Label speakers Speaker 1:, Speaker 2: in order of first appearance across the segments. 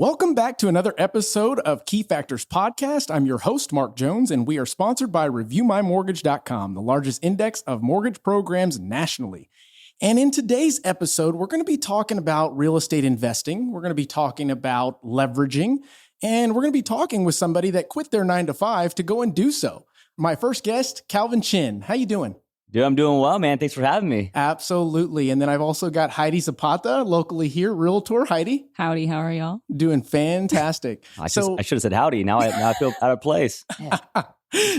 Speaker 1: Welcome back to another episode of Key Factors Podcast. I'm your host, Mark Jones, and we are sponsored by ReviewMyMortgage.com, the largest index of mortgage programs nationally. And in today's episode, we're going to be talking about real estate investing. We're going to be talking about leveraging, and we're going to be talking with somebody that quit their 9-to-5 to go and do so. My first guest, Calvin Chin. How you doing?
Speaker 2: Dude, I'm doing well, man. Thanks for having me.
Speaker 1: Absolutely. And then I've also got Heidi Zapata, locally here, Realtor. Heidi.
Speaker 3: Howdy, how are y'all?
Speaker 1: Doing fantastic.
Speaker 2: I should have said howdy. Now I feel out of place.
Speaker 3: Yeah.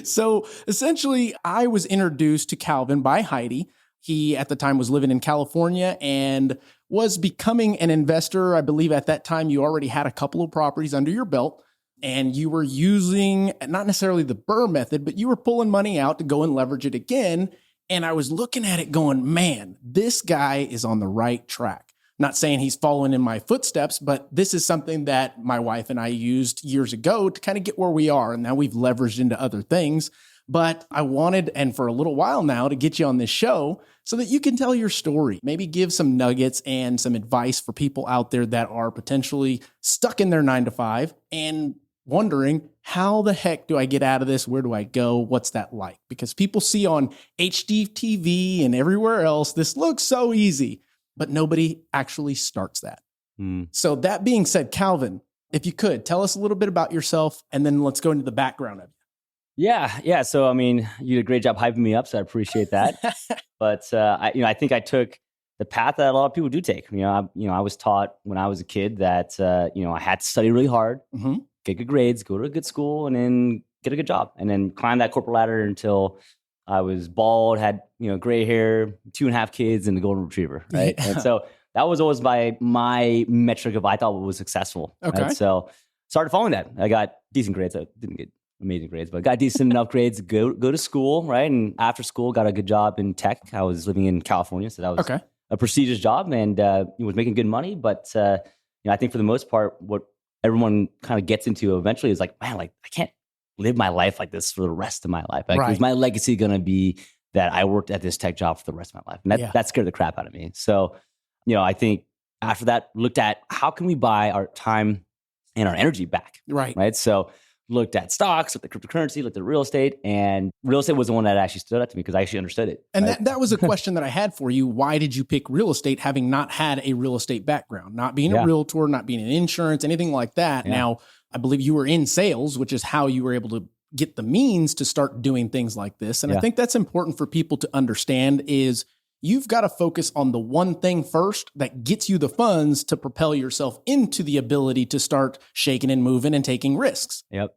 Speaker 1: So essentially, I was introduced to Calvin by Heidi. He, at the time, was living in California and was becoming an investor. I believe at that time, you already had a couple of properties under your belt. And you were using, not necessarily the BRRRR method, but you were pulling money out to go and leverage it again. And I was looking at it going, man, this guy is on the right track. Not saying he's following in my footsteps, but this is something that my wife and I used years ago to kind of get where we are. And now we've leveraged into other things. But I wanted, and for a little while now, to get you on this show so that you can tell your story, maybe give some nuggets and some advice for people out there that are potentially stuck in their 9-to-5 and wondering, how the heck do I get out of this? Where do I go? What's that like? Because people see on HGTV and everywhere else, this looks so easy, but nobody actually starts that. So that being said, Calvin, if you could tell us a little bit about yourself, and then let's go into the background of you.
Speaker 2: Yeah. So, I mean, you did a great job hyping me up, so I appreciate that. But I think I took the path that a lot of people do take. I was taught when I was a kid that I had to study really hard. Mm-hmm. Get good grades, go to a good school, and then get a good job, and then climb that corporate ladder until I was bald, had gray hair, 2.5 kids, and a golden retriever, right? Yeah. And so that was always my metric of I thought what was successful.
Speaker 1: Okay.
Speaker 2: Right? So started following that. I got decent grades. I didn't get amazing grades, but got decent enough grades to go to school, right? And after school, got a good job in tech. I was living in California, so that was a prestigious job, and was making good money. But I think for the most part, what everyone kind of gets into eventually is like, man, like I can't live my life like this for the rest of my life. Like, is my legacy going to be that I worked at this tech job for the rest of my life? And that scared the crap out of me. So, I think after that, looked at how can we buy our time and our energy back? Right. So looked at stocks, looked at cryptocurrency, looked at real estate, and real estate was the one that actually stood out to me because I actually understood it.
Speaker 1: And that was a question that I had for you. Why did you pick real estate, having not had a real estate background, not being a realtor, not being in insurance, anything like that? Yeah. Now, I believe you were in sales, which is how you were able to get the means to start doing things like this. And I think that's important for people to understand is you've got to focus on the one thing first that gets you the funds to propel yourself into the ability to start shaking and moving and taking risks.
Speaker 2: Yep.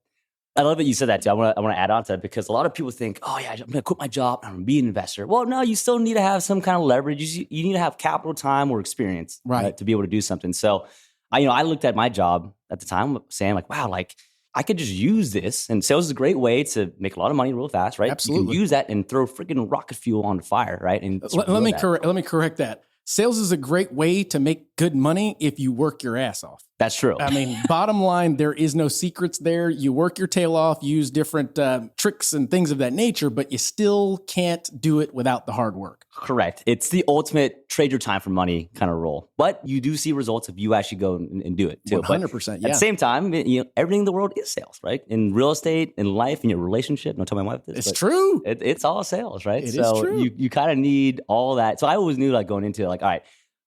Speaker 2: I love that you said that too. I want to add on to that because a lot of people think, oh yeah, I'm going to quit my job. I'm going to be an investor. Well, no, you still need to have some kind of leverage. You need to have capital, time, or experience to be able to do something. So I looked at my job at the time saying like, wow, like I could just use this. And sales is a great way to make a lot of money real fast, right?
Speaker 1: Absolutely.
Speaker 2: You can use that and throw freaking rocket fuel on the fire, right? And
Speaker 1: let me correct that. Sales is a great way to make good money if you work your ass off.
Speaker 2: That's true.
Speaker 1: I mean, bottom line, there is no secrets there. You work your tail off, use different tricks and things of that nature, but you still can't do it without the hard work.
Speaker 2: Correct. It's the ultimate trade your time for money kind of role. But you do see results if you actually go and do it too.
Speaker 1: 100%.
Speaker 2: At the same time, everything in the world is sales, right? In real estate, in life, in your relationship. Don't tell my wife this.
Speaker 1: It's true.
Speaker 2: It's all sales, right?
Speaker 1: It is true.
Speaker 2: You kind of need all that. So I always knew like going into it, like, all right,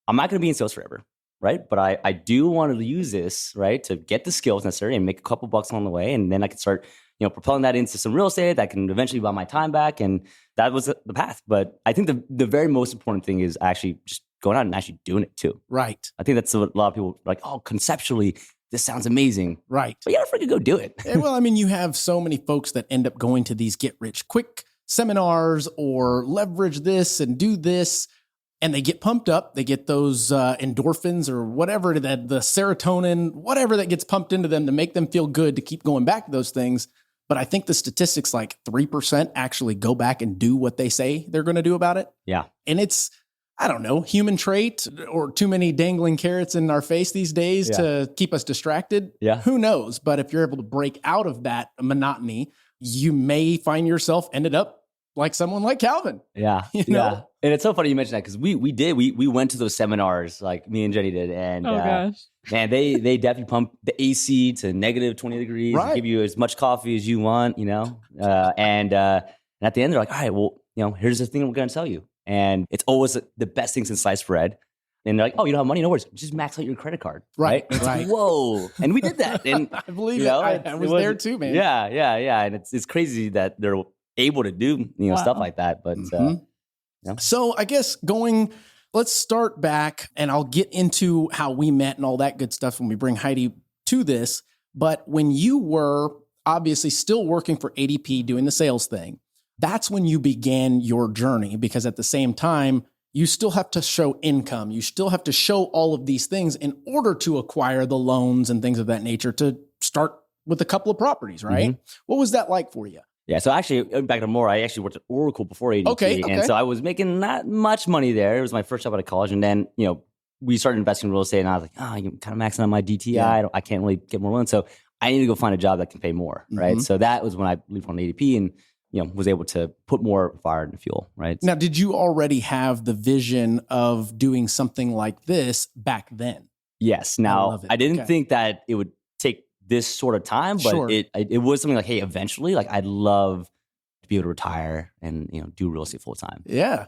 Speaker 2: I'm not going to be in sales forever. Right. But I do want to use this, right, to get the skills necessary and make a couple bucks on the way. And then I can start, propelling that into some real estate that can eventually buy my time back. And that was the path. But I think the very most important thing is actually just going out and actually doing it too.
Speaker 1: Right.
Speaker 2: I think that's what a lot of people are like, oh, conceptually, this sounds amazing.
Speaker 1: Right.
Speaker 2: But you got to freaking go do it.
Speaker 1: Well, I mean, you have so many folks that end up going to these get rich quick seminars or leverage this and do this. And they get pumped up. They get those endorphins or whatever, that the serotonin, whatever that gets pumped into them to make them feel good to keep going back to those things. But I think the statistics like 3% actually go back and do what they say they're going to do about it.
Speaker 2: Yeah.
Speaker 1: And it's, I don't know, human trait or too many dangling carrots in our face these days to keep us distracted.
Speaker 2: Yeah.
Speaker 1: Who knows? But if you're able to break out of that monotony, you may find yourself ended up like someone like Calvin.
Speaker 2: Yeah.
Speaker 1: You know?
Speaker 2: And it's so funny you mentioned that because we went to those seminars like me and Jenny did. And
Speaker 3: gosh.
Speaker 2: man, they definitely pump the AC to negative 20 degrees,
Speaker 1: Right.
Speaker 2: give you as much coffee as you want, and at the end they're like, all right, well, here's the thing we're going to tell you. And it's always the best thing since sliced bread. And they're like, oh, you don't have money? No worries. Just max out your credit card.
Speaker 1: Right.
Speaker 2: It's
Speaker 1: Right.
Speaker 2: like, whoa. And we did that. And
Speaker 1: I believe it. I was there too, man.
Speaker 2: Yeah. And it's crazy that they're able to do, stuff like that. But
Speaker 1: So I guess let's start back and I'll get into how we met and all that good stuff when we bring Heidi to this. But when you were obviously still working for ADP doing the sales thing, that's when you began your journey, because at the same time, you still have to show income. You still have to show all of these things in order to acquire the loans and things of that nature to start with a couple of properties, right? Mm-hmm. What was that like for you?
Speaker 2: Yeah, so actually, back to more, I actually worked at Oracle before ADP.
Speaker 1: Okay.
Speaker 2: And so I was making not much money there. It was my first job out of college. And then, we started investing in real estate and I was like, I'm kind of maxing out my DTI. Yeah. I can't really get more loans. So I need to go find a job that can pay more, right? Mm-hmm. So that was when I leave on ADP and was able to put more fire in the fuel, right?
Speaker 1: Now, did you already have the vision of doing something like this back then?
Speaker 2: Yes. Now, I didn't think that it would take this sort of time, but it was something like, hey, eventually, like I'd love to be able to retire and, do real estate full time.
Speaker 1: Yeah.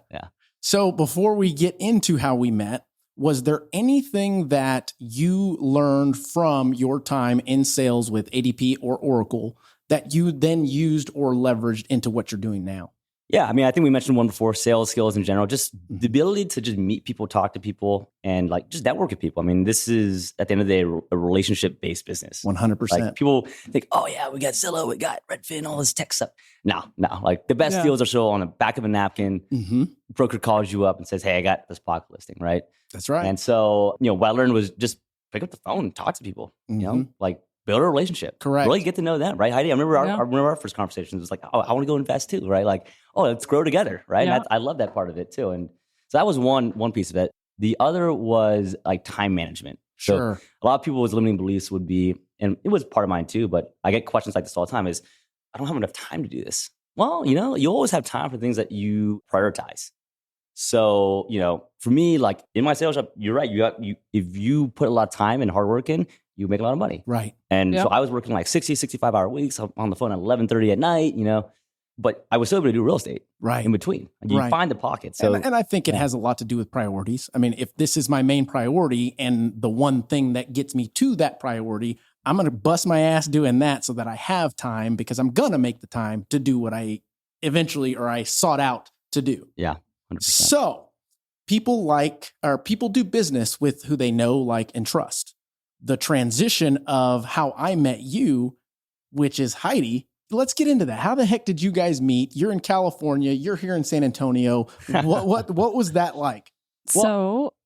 Speaker 1: So before we get into how we met, was there anything that you learned from your time in sales with ADP or Oracle that you then used or leveraged into what you're doing now?
Speaker 2: Yeah, I mean, I think we mentioned one before, sales skills in general, just the ability to just meet people, talk to people, and like just network with people. I mean, this is at the end of the day a relationship-based business.
Speaker 1: 100%.
Speaker 2: Like people think, oh yeah, we got Zillow, we got Redfin, all this tech stuff. No, like the best deals are still on the back of a napkin. Mm-hmm. Broker calls you up and says, hey, I got this pocket listing, right?
Speaker 1: That's right.
Speaker 2: And so, what I learned was just pick up the phone and talk to people, like build a relationship.
Speaker 1: Correct.
Speaker 2: Really get to know them, right, Heidi? I remember our first conversations. It was like, oh, I want to go invest too, right? Like, oh, let's grow together, right? Yeah. I love that part of it too. And so that was one piece of it. The other was like time management. So a lot of people's limiting beliefs would be, and it was part of mine too, but I get questions like this all the time is, I don't have enough time to do this. Well, you always have time for things that you prioritize. So, for me, like in my sales job, you're right. If you put a lot of time and hard work in, you make a lot of money.
Speaker 1: Right.
Speaker 2: And so I was working like 60, 65 hour weeks on the phone at 11:30 at night, but I was still able to do real estate in between. You find the pocket. So,
Speaker 1: and I think it has a lot to do with priorities. I mean, if this is my main priority and the one thing that gets me to that priority, I'm going to bust my ass doing that so that I have time, because I'm going to make the time to do what I sought out to do.
Speaker 2: Yeah. 100%.
Speaker 1: So people do business with who they know, like, and trust. The transition of how I met you, which is Heidi, let's get into that. How the heck did you guys meet? You're in California. You're here in San Antonio. What was that like?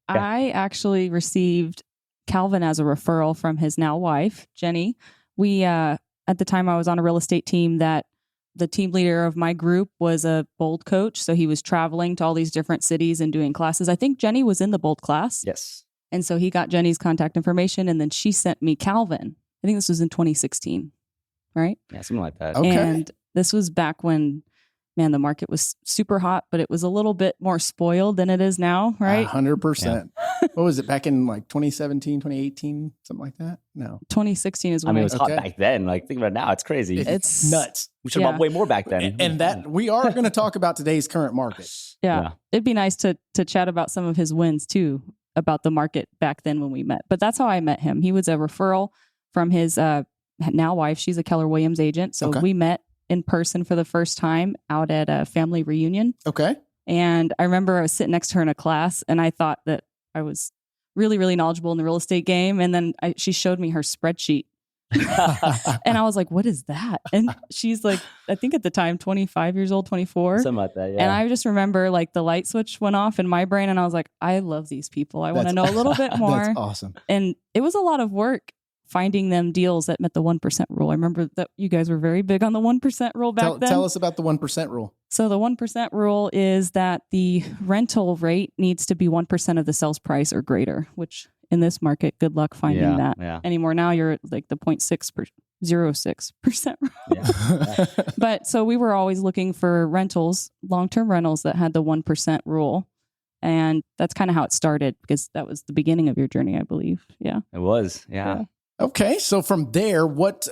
Speaker 3: I actually received Calvin as a referral from his now wife, Jenny. We, at the time I was on a real estate team that the team leader of my group was a Bold coach. So he was traveling to all these different cities and doing classes. I think Jenny was in the Bold class.
Speaker 2: Yes.
Speaker 3: And so he got Jenny's contact information and then she sent me Calvin. I think this was in 2016, right?
Speaker 2: Yeah, something like that.
Speaker 1: Okay.
Speaker 3: And this was back when, man, the market was super hot, but it was a little bit more spoiled than it is now, right?
Speaker 1: 100%. What was it, back in like 2017, 2018, something like that? No.
Speaker 3: 2016 is when
Speaker 2: it was hot back then. Like, think about it now. It's crazy.
Speaker 1: It's nuts.
Speaker 2: We should have bought way more back then.
Speaker 1: And that we are going to talk about today's current market.
Speaker 3: Yeah. It'd be nice to chat about some of his wins too, about the market back then when we met. But that's how I met him. He was a referral from his now wife. She's a Keller Williams agent. So we met in person for the first time out at a family reunion.
Speaker 1: Okay.
Speaker 3: And I remember I was sitting next to her in a class and I thought that I was really, really knowledgeable in the real estate game. And then she showed me her spreadsheet. And I was like, what is that? And she's like, I think at the time, 25 years old, 24.
Speaker 2: Something like that, yeah.
Speaker 3: And I just remember like the light switch went off in my brain and I was like, I love these people. I want to know a little bit more.
Speaker 1: That's awesome.
Speaker 3: And it was a lot of work finding them deals that met the 1% rule. I remember that you guys were very big on the 1% rule back then.
Speaker 1: Tell us about the 1% rule.
Speaker 3: So the 1% rule is that the rental rate needs to be 1% of the sales price or greater, which in this market, good luck finding that
Speaker 2: Yeah.
Speaker 3: anymore. Now you're at like the 0.06%.
Speaker 2: Yeah.
Speaker 3: But so we were always looking for rentals, long-term rentals that had the 1% rule. And that's kind of how it started, because that was the beginning of your journey, I believe. Yeah.
Speaker 2: It was. Yeah.
Speaker 1: Okay. So from there, what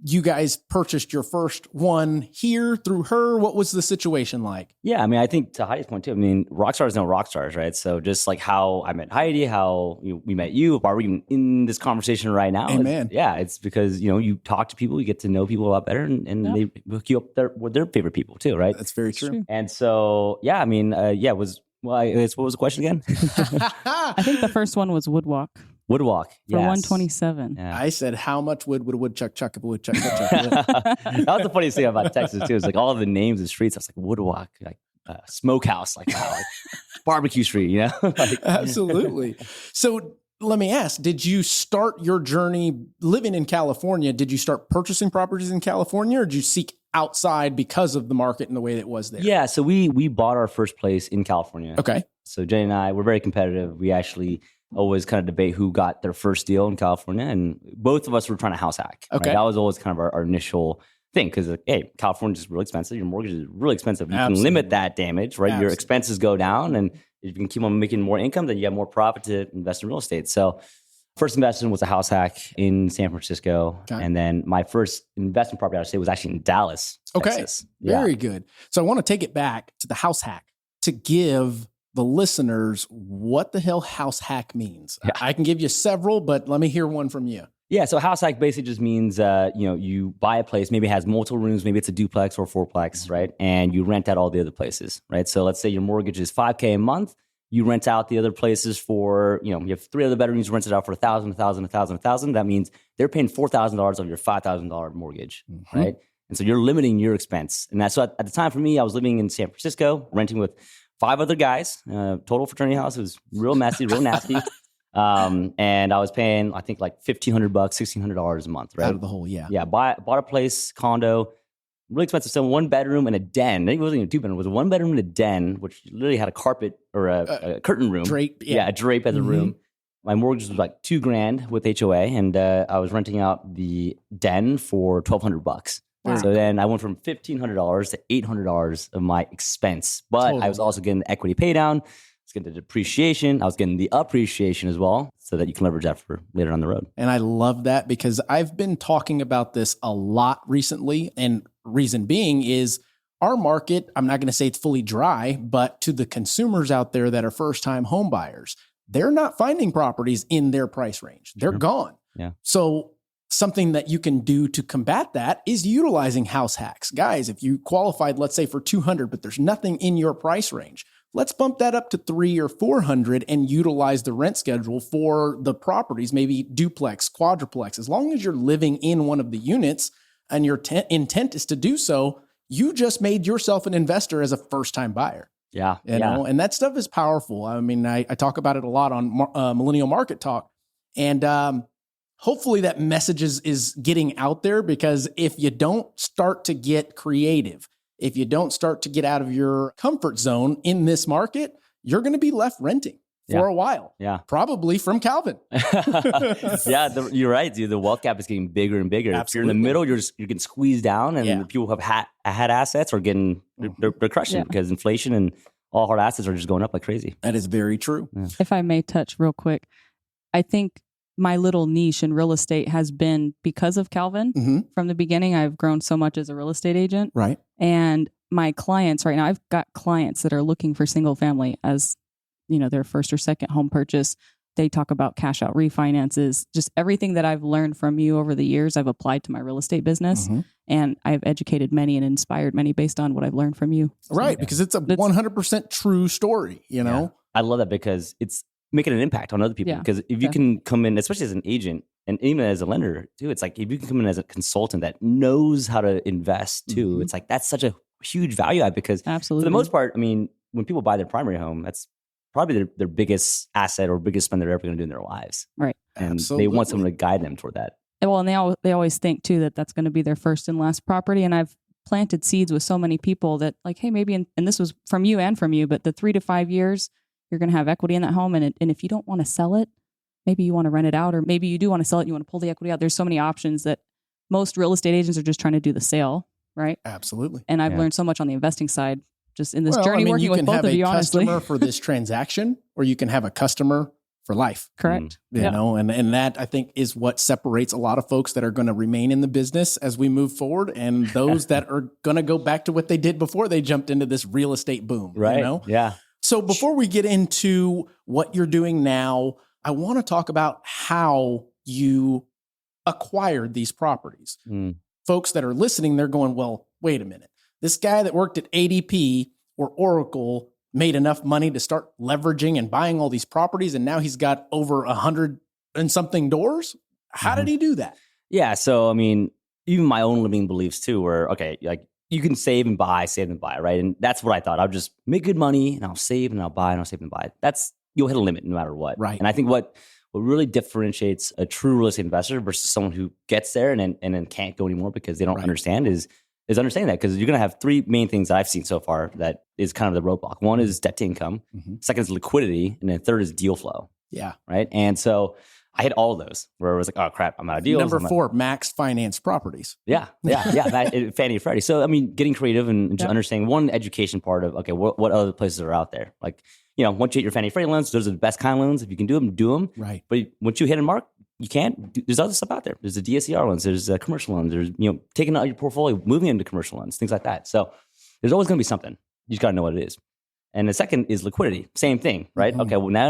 Speaker 1: you guys purchased your first one here through her? What was the situation like?
Speaker 2: Yeah. I mean, I think to Heidi's point too, I mean, rock stars know rock stars, right? So just like how I met Heidi, how we met you, why we're even in this conversation right now.
Speaker 1: Amen.
Speaker 2: It's because, you talk to people, you get to know people a lot better, and they hook you up with their favorite people too, right?
Speaker 1: That's very true.
Speaker 2: And so, I mean, what was the question again?
Speaker 3: I think the first one was Woodwalk.
Speaker 2: Woodwalk.
Speaker 3: For 127.
Speaker 2: Yeah.
Speaker 1: I said, how much would a woodchuck chuck if a woodchuck chuck?
Speaker 2: That was the funniest thing about Texas too. It's like all of the names of streets. I was like Woodwalk, like Smokehouse, like wow, like Barbecue Street, Like,
Speaker 1: Absolutely. So let me ask, did you start your journey living in California? Did you start purchasing properties in California, or did you seek outside because of the market and the way that it was there?
Speaker 2: Yeah. So we bought our first place in California.
Speaker 1: Okay.
Speaker 2: So Jenny and I, we're very competitive. We actually always kind of debate who got their first deal in California, and both of us were trying to house hack.
Speaker 1: Okay.
Speaker 2: Right? That was always kind of our initial thing, because hey, California is really expensive. Your mortgage is really expensive. You can limit that damage, right? Your expenses go down, and if you can keep on making more income, then you have more profit to invest in real estate. So first investment was a house hack in San Francisco. Okay. And then my first investment property, I would say, was actually in Dallas, Texas.
Speaker 1: Okay. Very good. So I want to take it back to the house hack to give the listeners what the hell house hack means. Yeah. I can give you several, but let me hear one from you.
Speaker 2: Yeah, so house hack basically just means, you buy a place, maybe it has multiple rooms, maybe it's a duplex or fourplex, right? And you rent out all the other places, right? So let's say your mortgage is $5,000 a month. You rent out the other places for, you have 3 other bedrooms, you rent it out for $1,000, $1,000, $1,000, $1,000. That means they're paying $4,000 of your $5,000 mortgage, right? And so you're limiting your expense. And that's what, at the time for me, I was living in San Francisco, renting with 5 other guys, total fraternity house. It was real messy, real nasty. And I was paying, I think, like $1,500, $1,600 a month, right?
Speaker 1: Out of the whole, yeah.
Speaker 2: Yeah, bought a place, condo, really expensive. So 1 bedroom and a den. It wasn't even 2 bedroom. It was a 1 bedroom and a den, which literally had a carpet or a curtain room.
Speaker 1: Drape.
Speaker 2: Yeah, a drape as a room. My mortgage was like $2,000 with HOA, and I was renting out the den for $1,200. Wow. So then I went from $1,500 to $800 of my expense, but I was also getting the equity pay down. I was getting the depreciation. I was getting the appreciation as well, so that you can leverage that for later on the road.
Speaker 1: And I love that, because I've been talking about this a lot recently. And reason being is our market, I'm not going to say it's fully dry, but to the consumers out there that are first-time home buyers, they're not finding properties in their price range. They're gone.
Speaker 2: Yeah.
Speaker 1: So something that you can do to combat that is utilizing house hacks. Guys, if you qualified, let's say for 200, but there's nothing in your price range, let's bump that up to 300 or 400 and utilize the rent schedule for the properties, maybe duplex, quadruplex. As long as you're living in one of the units and your intent is to do so, you just made yourself an investor as a first-time buyer.
Speaker 2: Yeah.
Speaker 1: You know, and that stuff is powerful. I mean, I talk about it a lot on Millennial Market Talk, and hopefully that message is getting out there, because if you don't start to get creative, if you don't start to get out of your comfort zone in this market, you're going to be left renting for a while. Yeah. Probably from Calvin.
Speaker 2: You're right, dude. The wealth gap is getting bigger and bigger.
Speaker 1: Absolutely.
Speaker 2: If you're in the middle, you're getting squeezed down, and the people who have had assets are getting, they're crushing because inflation and all hard assets are just going up like crazy.
Speaker 1: That is very true.
Speaker 2: Yeah.
Speaker 3: If I may touch real quick, I think my little niche in real estate has been because of Calvin. From the beginning, I've grown so much as a real estate agent.
Speaker 1: Right.
Speaker 3: And my clients right now, I've got clients that are looking for single family as, their first or second home purchase. They talk about cash out refinances, just everything that I've learned from you over the years, I've applied to my real estate business, and I've educated many and inspired many based on what I've learned from you.
Speaker 1: Right. Because it's a 100% true story,
Speaker 2: Yeah. I love that, because it's making an impact on other people. Because if you can come in, especially as an agent and even as a lender too, it's like if you can come in as a consultant that knows how to invest too, it's like that's such a huge value add, because
Speaker 3: Absolutely.
Speaker 2: For the most part, I mean, when people buy their primary home, that's probably their biggest asset or biggest spend they're ever going to do in their lives.
Speaker 3: Right.
Speaker 2: And they want someone to guide them toward that.
Speaker 3: Well, and they always think too that that's going to be their first and last property. And I've planted seeds with so many people that like, hey, maybe, and this was from you and from you, but the 3 to 5 years, you're going to have equity in that home. And if you don't want to sell it, maybe you want to rent it out, or maybe you do want to sell it and you want to pull the equity out. There's so many options that most real estate agents are just trying to do the sale, right?
Speaker 1: Absolutely.
Speaker 3: And I've learned so much on the investing side just in this journey working with both of you, honestly.
Speaker 1: You can have a customer for this transaction, or you can have a customer for life.
Speaker 3: Correct.
Speaker 1: You know, and that I think is what separates a lot of folks that are going to remain in the business as we move forward, and those that are going to go back to what they did before they jumped into this real estate boom.
Speaker 2: Right.
Speaker 1: You know?
Speaker 2: Yeah.
Speaker 1: So before we get into what you're doing now, I want to talk about how you acquired these properties. Folks that are listening, they're going, well, wait a minute. This guy that worked at ADP or Oracle made enough money to start leveraging and buying all these properties, and now he's got over 100 and something doors. How did he do that?
Speaker 2: Yeah. So, I mean, even my own limiting beliefs too were, okay, like you can save and buy, right? And that's what I thought. I'll just make good money and I'll save and I'll buy and I'll save and buy. You'll hit a limit no matter what.
Speaker 1: Right.
Speaker 2: And I think what really differentiates a true real estate investor versus someone who gets there and then can't go anymore because they don't understand is understanding that, because you're going to have three main things that I've seen so far that is kind of the roadblock. One is debt to income. Second is liquidity. And then third is deal flow.
Speaker 1: Yeah.
Speaker 2: Right. And so I hit all of those where it was like, oh crap, I'm out of deals.
Speaker 1: Number 4, max finance properties.
Speaker 2: Yeah. Fannie and Freddie. So, I mean, getting creative and just understanding one education part of, okay, what other places are out there? Like, you know, once you hit your Fannie Freddie loans, those are the best kind of loans. If you can do them, do them.
Speaker 1: Right.
Speaker 2: But once you hit a mark, you can't. There's other stuff out there. There's the DSCR loans. There's commercial loans. There's, you know, taking out your portfolio, moving into commercial loans, things like that. So there's always going to be something. You just got to know what it is. And the second is liquidity. Same thing, right? Okay, well, now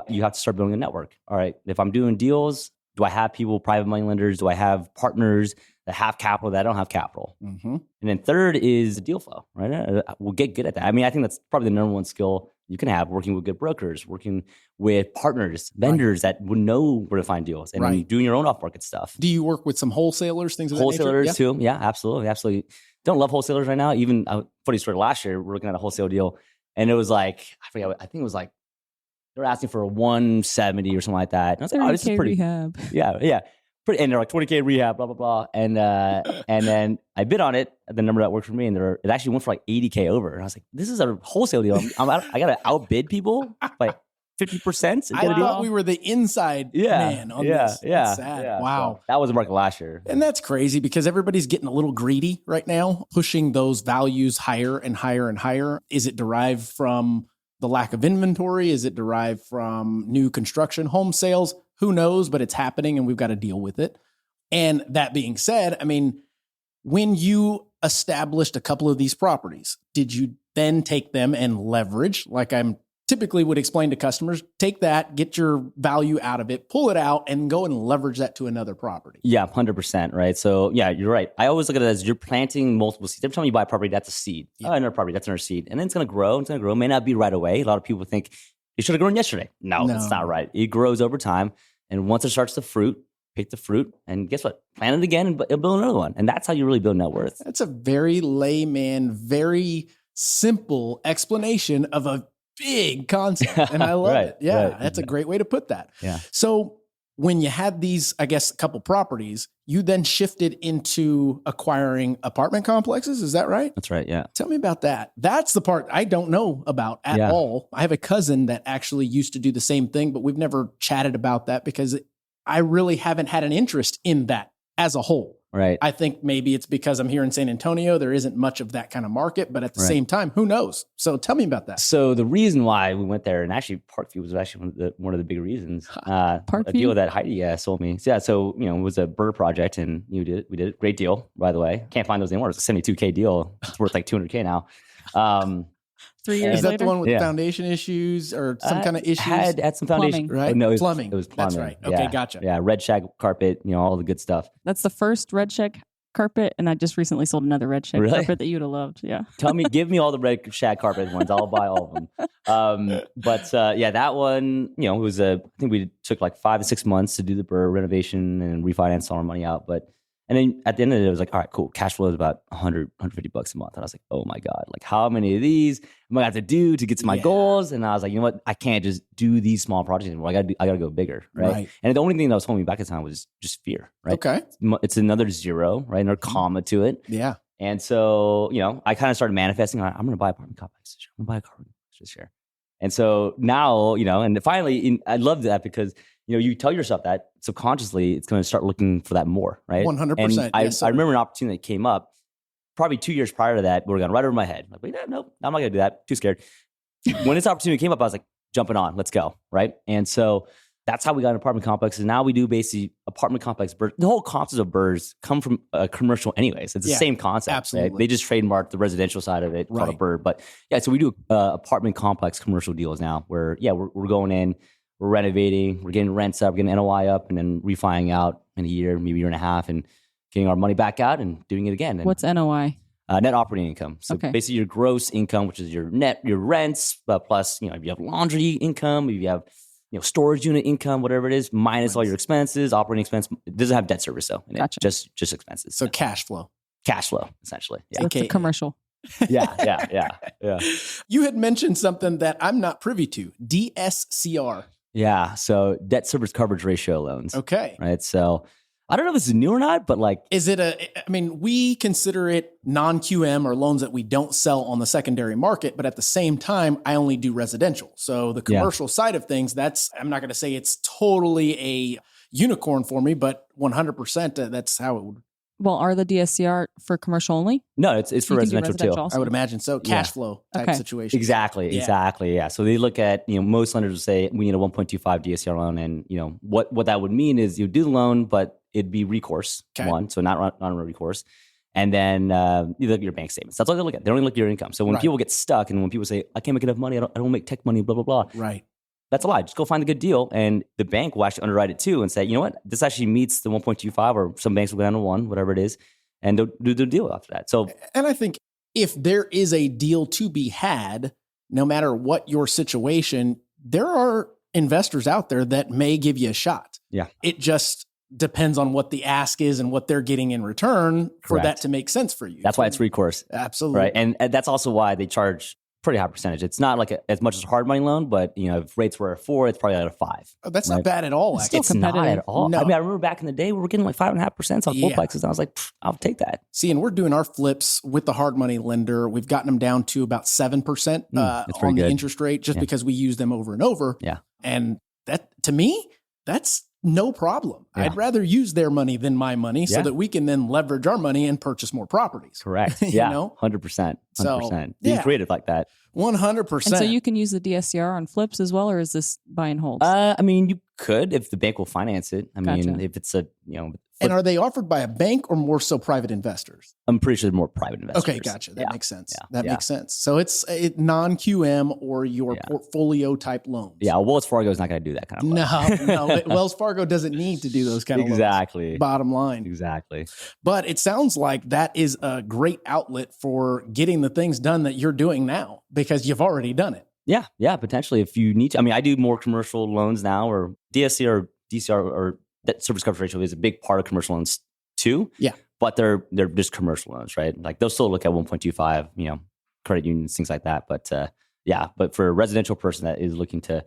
Speaker 2: you have to start building a network. All right, if I'm doing deals, do I have people, private money lenders? Do I have partners that have capital that don't have capital? And then third is the deal flow, right? We'll get good at that. I mean, I think that's probably the number one skill you can have, working with good brokers, working with partners, vendors that would know where to find deals, and doing your own off-market stuff.
Speaker 1: Do you work with some wholesalers, things of that nature?
Speaker 2: Wholesalers too. Yeah, absolutely. Don't love wholesalers right now. Even funny story, last year, we're looking at a wholesale deal, and it was like, I forget, I think it was like, they were asking for a 170 or something like that. And I was like, oh, this is pretty.
Speaker 3: Rehab.
Speaker 2: Yeah. Pretty, and they're like 20K rehab, blah, blah, blah. And then I bid on it, the number that worked for me, and it actually went for like 80K over. And I was like, this is a wholesale deal. I got to outbid people by 50%.
Speaker 1: I thought we were the inside man on this.
Speaker 2: Yeah.
Speaker 1: Sad.
Speaker 2: Yeah.
Speaker 1: Wow.
Speaker 2: So that was the market last year.
Speaker 1: And that's crazy because everybody's getting a little greedy right now, pushing those values higher and higher and higher. Is it derived from the lack of inventory? Is it derived from new construction home sales? Who knows, but it's happening and we've got to deal with it. And that being said, I mean, when you established a couple of these properties, did you then take them and leverage, like I'm typically would explain to customers, take that, get your value out of it, pull it out, and go and leverage that to another property?
Speaker 2: Yeah, 100%, right? So yeah, you're right. I always look at it as you're planting multiple seeds. Every time you buy a property, that's a seed.
Speaker 1: Yeah.
Speaker 2: Another property, that's another seed. And then it's going to grow. It may not be right away. A lot of people think it should have grown yesterday. No, it's not right. It grows over time. And once it starts to fruit, pick the fruit, and guess what? Plant it again and build another one. And that's how you really build net worth.
Speaker 1: That's a very layman, very simple explanation of a big concept. And I love it. Yeah, that's a great way to put that.
Speaker 2: Yeah.
Speaker 1: So when you had these, I guess, a couple properties, you then shifted into acquiring apartment complexes. Is that right?
Speaker 2: That's right. Yeah.
Speaker 1: Tell me about that. That's the part I don't know about at all. I have a cousin that actually used to do the same thing, but we've never chatted about that because I really haven't had an interest in that as a whole.
Speaker 2: Right.
Speaker 1: I think maybe it's because I'm here in San Antonio. There isn't much of that kind of market, but at the same time, who knows? So tell me about that.
Speaker 2: So the reason why we went there, and actually Parkview was actually one of the big reasons. A deal that Heidi sold me. So, yeah, so it was a BRRRR project, and we did it. Great deal, by the way. Can't find those anymore. It's a 72K deal. It's worth like 200K now.
Speaker 3: 3 years
Speaker 1: Is that
Speaker 3: later?
Speaker 1: the one with foundation issues or some kind of issues?
Speaker 2: Had some foundation,
Speaker 1: right?
Speaker 2: Oh, no,
Speaker 1: plumbing.
Speaker 2: It was plumbing.
Speaker 1: That's right. Okay, gotcha.
Speaker 2: Yeah, red shag carpet, all the good stuff.
Speaker 3: That's the first red shag carpet, and I just recently sold another red shag carpet that you'd have loved. Yeah.
Speaker 2: Give me all the red shag carpet ones. I'll buy all of them. But that one, it was I think we took like 5 to 6 months to do the BRRRR renovation and refinance all our money out. And then at the end of it was like, all right, cool. Cash flow is about $100, $150 a month. And I was like, oh my God, like how many of these am I going to have to do to get to my goals? And I was like, you know what? I can't just do these small projects anymore. I got to go bigger. Right. And the only thing that was holding me back at the time was just fear. Right.
Speaker 1: Okay.
Speaker 2: It's another zero, right? Another comma to it.
Speaker 1: Yeah.
Speaker 2: And so, I kind of started manifesting. I'm going to buy an apartment complex this year. I'm going to buy a car this year. And so now, and finally, I love that because you tell yourself that subconsciously, it's going to start looking for that more, right?
Speaker 1: 100%.
Speaker 2: And I remember an opportunity that came up probably 2 years prior to that. We were going right over my head. Like, nope, I'm not going to do that. Too scared. When this opportunity came up, I was like, jumping on, let's go, right? And so that's how we got an apartment complex. And now we do basically apartment complex BRRRR. The whole concept of BRRRRs come from a commercial anyways. It's the same concept.
Speaker 1: Absolutely.
Speaker 2: Right? They just trademarked the residential side of it called a BRRRR. But yeah, so we do apartment complex commercial deals now where, we're going in, we're renovating, we're getting rents up, getting NOI up, and then refining out in a year, maybe a year and a half, and getting our money back out and doing it again. And,
Speaker 3: what's NOI?
Speaker 2: Net operating income. So basically your gross income, which is your rents, plus, if you have laundry income, if you have, storage unit income, whatever it is, minus all your expenses, operating expense. It doesn't have debt service though.
Speaker 3: Gotcha.
Speaker 2: Just expenses.
Speaker 1: So cash flow,
Speaker 2: essentially. Yeah.
Speaker 3: So it's a commercial.
Speaker 2: Yeah.
Speaker 1: You had mentioned something that I'm not privy to, DSCR.
Speaker 2: Yeah. So debt service coverage ratio loans.
Speaker 1: Okay.
Speaker 2: Right. So I don't know if this is new or not, but
Speaker 1: is it we consider it non-QM or loans that we don't sell on the secondary market, but at the same time, I only do residential. So the commercial side of things, I'm not going to say it's totally a unicorn for me, but 100%, that's how it would.
Speaker 3: Well, are the DSCR for commercial only?
Speaker 2: No, it's for residential too.
Speaker 1: Also? I would imagine so. Cash flow type situation.
Speaker 2: Exactly. Yeah. So they look at, most lenders will say we need a 1.25 DSCR loan. And, what that would mean is you do the loan, but it'd be recourse, one. So not recourse. And then you look at your bank statements. That's all they look at. They don't even look at your income. So when people get stuck and when people say, I can't make enough money, I don't make tech money, blah, blah, blah.
Speaker 1: Right.
Speaker 2: That's a lie. Just go find a good deal. And the bank will actually underwrite it too and say, you know what, this actually meets the 1.25, or some banks will go down to 1, whatever it is. And they'll do the deal after that. So,
Speaker 1: and I think if there is a deal to be had, no matter what your situation, there are investors out there that may give you a shot.
Speaker 2: Yeah.
Speaker 1: It just depends on what the ask is and what they're getting in return for that to make sense for you.
Speaker 2: That's why it's recourse.
Speaker 1: Absolutely.
Speaker 2: Right. And that's also why they charge pretty high percentage. It's not like as much as a hard money loan, but if rates were at 4, it's probably at a 5.
Speaker 1: Oh, that's not bad at all.
Speaker 3: Still
Speaker 2: It's not at all.
Speaker 1: No.
Speaker 2: I remember back in the day, we were getting like 5.5% on fourplexes. And I was like, I'll take that.
Speaker 1: See, and we're doing our flips with the hard money lender. We've gotten them down to about 7% on the interest rate just because we use them over and over.
Speaker 2: Yeah.
Speaker 1: And that, to me, that's no problem. Yeah. I'd rather use their money than my money so that we can then leverage our money and purchase more properties.
Speaker 2: Correct.
Speaker 1: You know?
Speaker 2: 100%.
Speaker 1: So,
Speaker 2: being creative like that.
Speaker 1: 100%.
Speaker 3: And so you can use the DSCR on flips as well, or is this buy and hold?
Speaker 2: You could if the bank will finance it. Mean, if it's a,
Speaker 1: And are they offered by a bank or more so private investors?
Speaker 2: I'm pretty sure they're more private investors.
Speaker 1: Okay, gotcha. That makes sense. That makes sense. So it's non-QM or your portfolio type loans.
Speaker 2: Yeah, Wells Fargo is not going to do that kind of loan.
Speaker 1: No. Wells Fargo doesn't need to do those kind of loans. Bottom line.
Speaker 2: Exactly.
Speaker 1: But it sounds like that is a great outlet for getting the things done that you're doing now because you've already done it.
Speaker 2: Yeah, potentially if you need to. I do more commercial loans now, or DSCR or debt service coverage ratio is a big part of commercial loans too.
Speaker 1: Yeah.
Speaker 2: But they're just commercial loans, right? Like they'll still look at 1.25, credit unions, things like that. But but for a residential person that is looking to,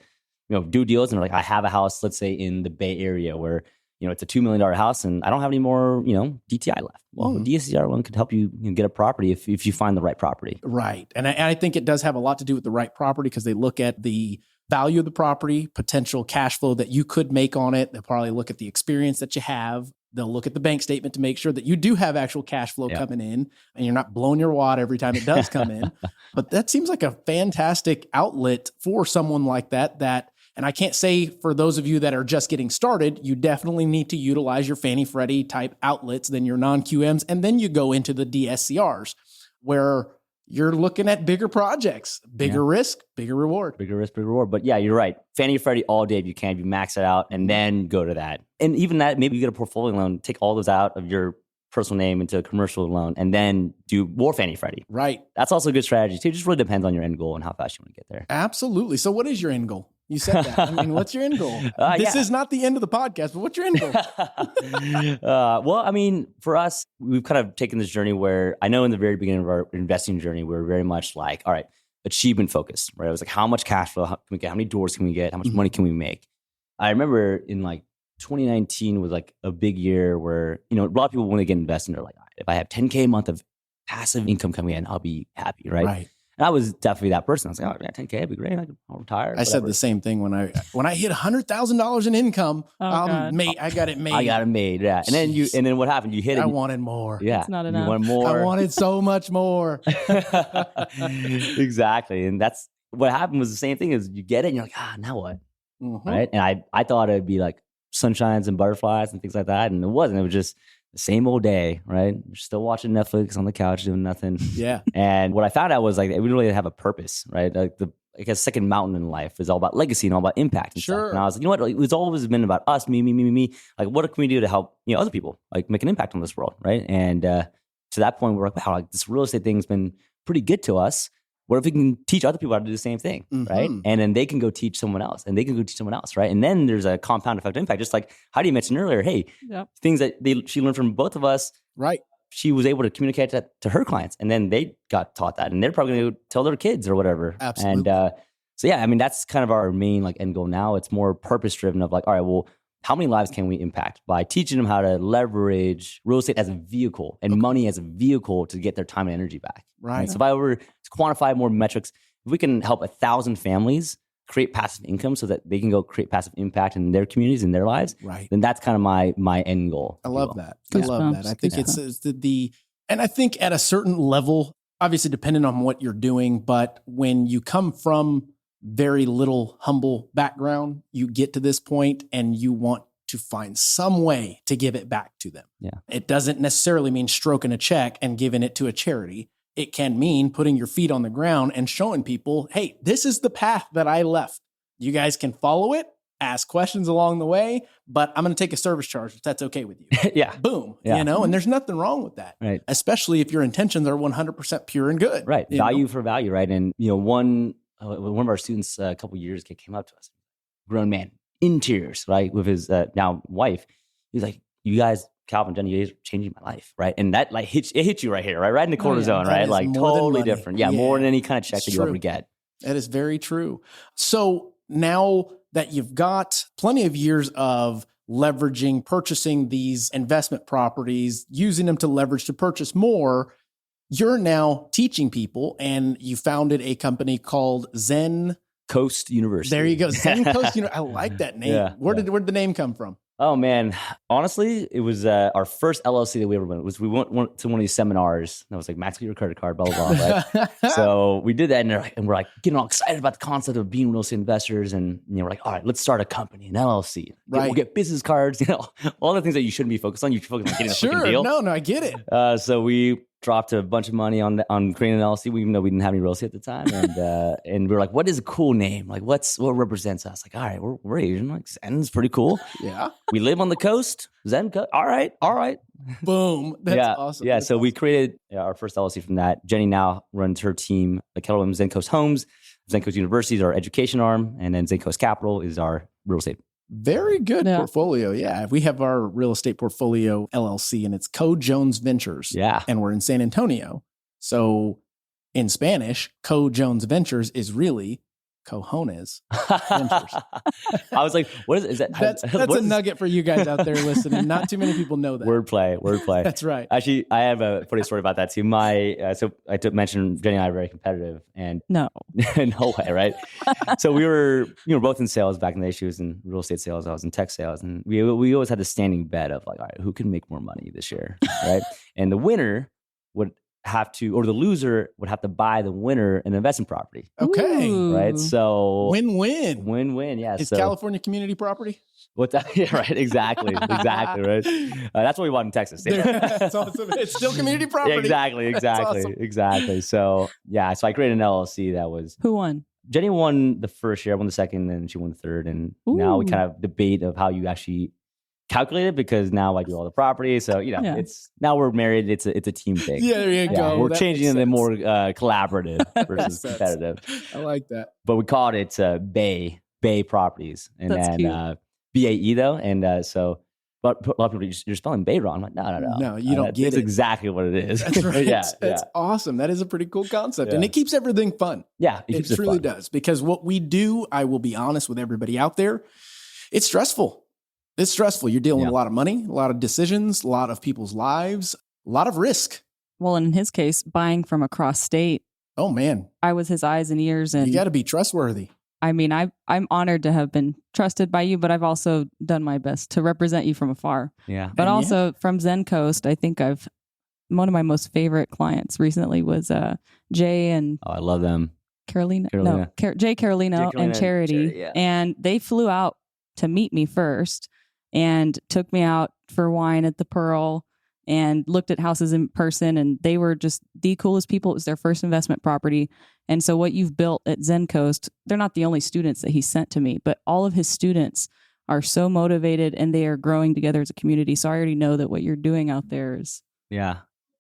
Speaker 2: do deals and they're like, I have a house, let's say in the Bay Area where, it's a $2 million house and I don't have any more, DTI left. Well, DSCR loan could help you, get a property if you find the right property.
Speaker 1: Right. And I think it does have a lot to do with the right property because they look at the value of the property, potential cash flow that you could make on it. They'll probably look at the experience that you have. They'll look at the bank statement to make sure that you do have actual cash flow coming in and you're not blowing your wad every time it does come in. But that seems like a fantastic outlet for someone like that, and I can't say for those of you that are just getting started, you definitely need to utilize your Fannie Freddie type outlets, then your non-QMs, and then you go into the DSCRs where you're looking at bigger projects, bigger risk, bigger reward.
Speaker 2: Bigger risk, bigger reward. But yeah, you're right. Fannie Freddie all day if you can. You max it out and then go to that. And even that, maybe you get a portfolio loan, take all those out of your personal name into a commercial loan and then do more Fannie Freddie.
Speaker 1: Right.
Speaker 2: That's also a good strategy too. It just really depends on your end goal and how fast you want to get there.
Speaker 1: Absolutely. So what is your end goal? You said that. What's your end goal? This is not the end of the podcast, but what's your end goal?
Speaker 2: For us, we've kind of taken this journey where I know in the very beginning of our investing journey, we were very much like, all right, achievement focused, right? It was like, how much cash flow can we get? How many doors can we get? How much money can we make? I remember in 2019 was like a big year where, a lot of people, when they get invested, they're like, all right, if I have 10K a month of passive income coming in, I'll be happy, right? And I was definitely that person. I was like, oh, yeah, 10K would be great. I'll retire.
Speaker 1: I said the same thing when I hit $100,000 in income. I got it made.
Speaker 2: I got it made. Yeah. And then what happened? You hit it.
Speaker 1: I wanted more.
Speaker 2: Yeah.
Speaker 3: It's not enough.
Speaker 2: You wanted more.
Speaker 1: I wanted so much more.
Speaker 2: Exactly. And that's what happened was the same thing is you get it and you're like, now what?
Speaker 1: Mm-hmm.
Speaker 2: Right. And I thought it'd be like sunshines and butterflies and things like that. And it wasn't. It was just the same old day, right? You're still watching Netflix on the couch doing nothing.
Speaker 1: Yeah.
Speaker 2: And what I found out was like, we really have a purpose, right? Like I guess second mountain in life is all about legacy and all about impact and stuff. And I was like, you know what? Like, it's always been about us, me. Like, what can we do to help, other people, like make an impact on this world, right? And to that point, we're like, wow, like this real estate thing's been pretty good to us. What if we can teach other people how to do the same thing, right? And then they can go teach someone else, and they can go teach someone else, right? And then there's a compound effect of impact. Just like Heidi mentioned earlier, hey, things that she learned from both of us,
Speaker 1: right?
Speaker 2: She was able to communicate that to her clients, and then they got taught that, and they're probably going to tell their kids or whatever.
Speaker 1: Absolutely.
Speaker 2: And so yeah, I mean that's kind of our main like end goal now. It's more purpose driven of like, all right, well, how many lives can we impact by teaching them how to leverage real estate as a vehicle and money as a vehicle to get their time and energy back?
Speaker 1: Right.
Speaker 2: So if I were to quantify more metrics, if we can help 1,000 families create passive income so that they can go create passive impact in their communities, in their lives,
Speaker 1: right,
Speaker 2: then that's kind of my end goal.
Speaker 1: I love that. I love that. I think it's and I think at a certain level, obviously depending on what you're doing, but when you come from very little humble background, you get to this point and you want to find some way to give it back to them.
Speaker 2: Yeah.
Speaker 1: It doesn't necessarily mean stroking a check and giving it to a charity. It can mean putting your feet on the ground and showing people, hey, this is the path that I left. You guys can follow it, ask questions along the way, but I'm going to take a service charge if that's okay with you.
Speaker 2: Yeah.
Speaker 1: Boom. Yeah. And there's nothing wrong with that.
Speaker 2: Right.
Speaker 1: Especially if your intentions are 100% pure and good.
Speaker 2: Right. Value for value. Right. And, one of our students a couple of years ago came up to us, grown man, in tears, right, with his now wife. He's like, you guys, Calvin, Jenny, you're changing my life, right? And that like hit you right here, right in the corner zone, right? Like totally different. Yeah, more than any kind of check that you ever get.
Speaker 1: That is very true. So now that you've got plenty of years of leveraging, purchasing these investment properties, using them to leverage to purchase more, you're now teaching people, and you founded a company called Zen
Speaker 2: Coast University.
Speaker 1: There you go. Zen Coast University. I like that name.
Speaker 2: Yeah,
Speaker 1: where did the name come from?
Speaker 2: Oh man, honestly, it was our first LLC that we ever went. We went to one of these seminars. That was like max your credit card, blah blah blah. Right? So we did that, and we're like getting all excited about the concept of being real estate investors, and we're like, all right, let's start a company, an LLC. We'll get business cards, all the things that you shouldn't be focused on. You should focus on getting a fucking deal.
Speaker 1: No, I get it.
Speaker 2: So we dropped a bunch of money on creating an LLC, even though we didn't have any real estate at the time. And we were like, what is a cool name? Like, what represents us? Like, all right, we're Asian. Like, Zen's pretty cool.
Speaker 1: Yeah.
Speaker 2: We live on the coast. Zen coast. All right.
Speaker 1: Boom. That's awesome.
Speaker 2: Yeah.
Speaker 1: That's
Speaker 2: so
Speaker 1: awesome.
Speaker 2: We created our first LLC from that. Jenny now runs her team, the Keller Williams Zen Coast Homes. Zen Coast University is our education arm. And then Zen Coast Capital is our real estate.
Speaker 1: Very good portfolio. Yeah. We have our real estate portfolio LLC, and it's Co Jones Ventures.
Speaker 2: Yeah.
Speaker 1: And we're in San Antonio. So in Spanish, Co Jones Ventures is really Cojones Ventures.
Speaker 2: I was like, what is that?
Speaker 1: That's a nugget for you guys out there listening. Not too many people know that.
Speaker 2: Wordplay.
Speaker 1: That's right.
Speaker 2: Actually, I have a funny story about that too. So I mentioned Jenny and I are very competitive, and
Speaker 3: no
Speaker 2: way, right? So we were both in sales back in the day. She was in real estate sales, I was in tech sales, and we always had the standing bet of like, all right, who can make more money this year, right? And the winner would have to, or the loser would have to buy the winner an investment property.
Speaker 1: Okay.
Speaker 3: Ooh.
Speaker 2: Right. So
Speaker 1: win-win.
Speaker 2: Yeah.
Speaker 1: It's California community property.
Speaker 2: What's that? Yeah, right. Exactly. Right. That's what we want in Texas.
Speaker 1: That's awesome. It's still community property.
Speaker 2: Yeah, exactly. So so I created an LLC that was.
Speaker 3: Who won?
Speaker 2: Jenny won the first year, I won the second, and she won the third. And now we kind of debate of how you actually calculate it, because now I do all the property. So, it's now we're married. It's a team thing.
Speaker 1: Yeah, there you go.
Speaker 2: We're changing it to more collaborative versus competitive.
Speaker 1: I like that.
Speaker 2: But we called it Bay Properties. And
Speaker 3: That's
Speaker 2: then
Speaker 3: cute.
Speaker 2: BAE though. And so but a lot of people, you're spelling Bay wrong. I'm like, no.
Speaker 1: No, you don't get it.
Speaker 2: It's exactly what it is.
Speaker 1: That's right.
Speaker 2: That's
Speaker 1: awesome. That is a pretty cool concept. And it keeps everything fun.
Speaker 2: Yeah,
Speaker 1: it truly does. Because what we do, I will be honest with everybody out there, it's stressful. It's stressful. You're dealing with a lot of money, a lot of decisions, a lot of people's lives, a lot of risk.
Speaker 3: Well, and in his case, buying from across state
Speaker 1: Oh man,
Speaker 3: I was his eyes and ears, and
Speaker 1: you got to be trustworthy.
Speaker 3: I mean, I'm honored to have been trusted by you, but I've also done my best to represent you from afar.
Speaker 2: Yeah.
Speaker 3: But also from Zen Coast, I think one of my most favorite clients recently was Jay and
Speaker 2: I love them.
Speaker 3: Jay Carolino and Charity.
Speaker 2: Yeah.
Speaker 3: And they flew out to meet me first and took me out for wine at the Pearl and looked at houses in person. And they were just the coolest people. It was their first investment property. And so what you've built at Zen Coast, they're not the only students that he sent to me, but all of his students are so motivated and they are growing together as a community. So I already know that what you're doing out there is.
Speaker 2: Yeah.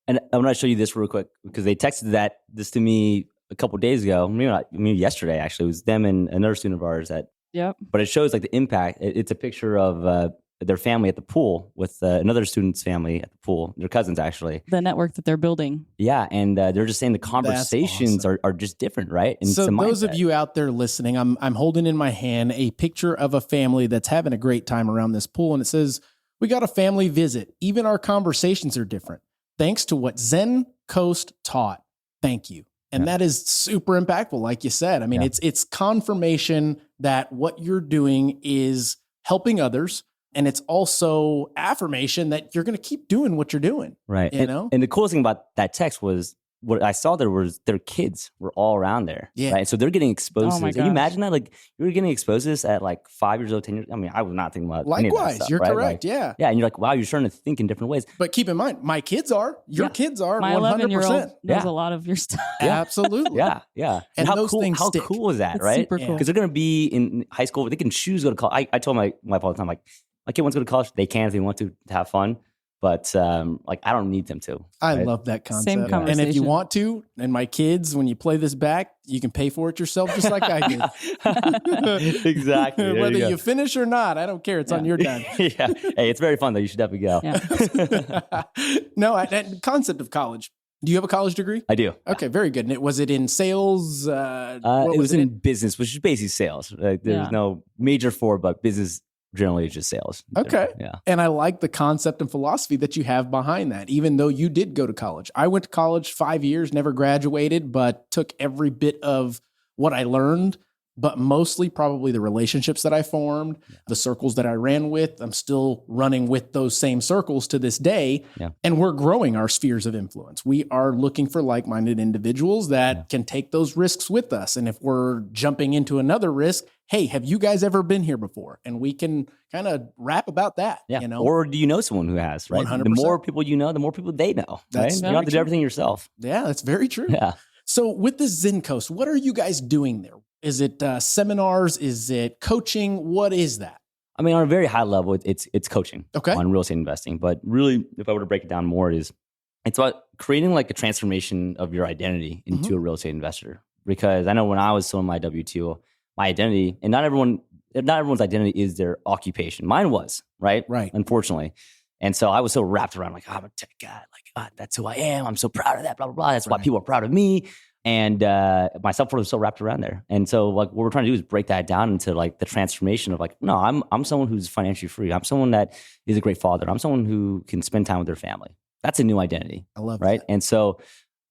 Speaker 2: And I'm going to show you this real quick because they texted this to me a couple of days ago. Maybe yesterday, actually. It was them and another student of ours
Speaker 3: Yep.
Speaker 2: But it shows like the impact. It's a picture of their family at the pool with another student's family at the pool, their cousins actually.
Speaker 3: The network that they're building.
Speaker 2: Yeah, and they're just saying the conversations are just different, right? And
Speaker 1: so those of you out there listening, I'm holding in my hand a picture of a family that's having a great time around this pool, and it says, "We got a family visit. Even our conversations are different. Thanks to what Zen Coast taught. Thank you." And that is super impactful, like you said. I mean, it's confirmation that what you're doing is helping others. And it's also affirmation that you're going to keep doing what you're doing.
Speaker 2: Right. And the coolest thing about that text was what I saw there was their kids were all around there. Yeah. Right. So they're getting exposed to this. Can you imagine that? Like you were getting exposed to this at like 5 years old, 10 years. I mean, I was not thinking about any of that stuff,
Speaker 1: you're
Speaker 2: right?
Speaker 1: correct. Yeah.
Speaker 2: Yeah. And you're like, wow, you're starting to think in different ways.
Speaker 1: But keep in mind, my kids are, your kids are
Speaker 3: my
Speaker 1: 100%.
Speaker 3: 11-year-old knows a lot of your stuff.
Speaker 1: Absolutely.
Speaker 2: Yeah. Yeah.
Speaker 1: And
Speaker 2: how
Speaker 1: those
Speaker 2: cool,
Speaker 1: things
Speaker 2: how
Speaker 1: stick.
Speaker 2: cool is that,
Speaker 3: It's
Speaker 2: right?
Speaker 3: super cool.
Speaker 2: Because they're going to be in high school. They can choose to go to college. I told my wife all the time, like, my kid wants to go to college. They can if they want to have fun. But like, I don't need them to.
Speaker 1: I love that concept.
Speaker 3: Same conversation.
Speaker 1: And if you want to, and my kids, when you play this back, you can pay for it yourself just like I did.
Speaker 2: Exactly.
Speaker 1: Whether you finish or not, I don't care. It's on your dime.
Speaker 2: Yeah. Hey, it's very fun though. You should definitely go.
Speaker 3: Yeah.
Speaker 1: No, that concept of college. Do you have a college degree?
Speaker 2: I do.
Speaker 1: Okay, very good. And was it in sales?
Speaker 2: It was in business, which is basically sales. There's no major for, but business generally is just sales.
Speaker 1: Okay.
Speaker 2: Yeah.
Speaker 1: And I like the concept and philosophy that you have behind that, even though you did go to college. I went to college 5 years, never graduated, but took every bit of what I learned, but mostly probably the relationships that I formed, the circles that I ran with. I'm still running with those same circles to this day. Yeah. And we're growing our spheres of influence. We are looking for like-minded individuals that can take those risks with us. And if we're jumping into another risk, hey, have you guys ever been here before? And we can kind of rap about that.
Speaker 2: Yeah.
Speaker 1: You know?
Speaker 2: Or do you know someone who has, right?
Speaker 1: 100%.
Speaker 2: The more people you know, the more people they know. Right? You don't have to do everything yourself.
Speaker 1: Yeah, that's very true.
Speaker 2: Yeah.
Speaker 1: So with the Zen Coast, what are you guys doing there? Is it seminars? Is it coaching? What is that?
Speaker 2: I mean, on a very high level, it's coaching on real estate investing. But really, if I were to break it down more, it's about creating like a transformation of your identity into a real estate investor. Because I know when I was still in my W-2, my identity, and not everyone's identity is their occupation. Mine was, right?
Speaker 1: Right.
Speaker 2: Unfortunately. And so I was so wrapped around like, oh, I'm a tech guy. Like, that's who I am. I'm so proud of that, blah, blah, blah. That's why people are proud of me. And my self-worth was so wrapped around there. And so like what we're trying to do is break that down into like the transformation of like, no, I'm someone who's financially free. I'm someone that is a great father. I'm someone who can spend time with their family. That's a new identity.
Speaker 1: I love
Speaker 2: right?
Speaker 1: that.
Speaker 2: And so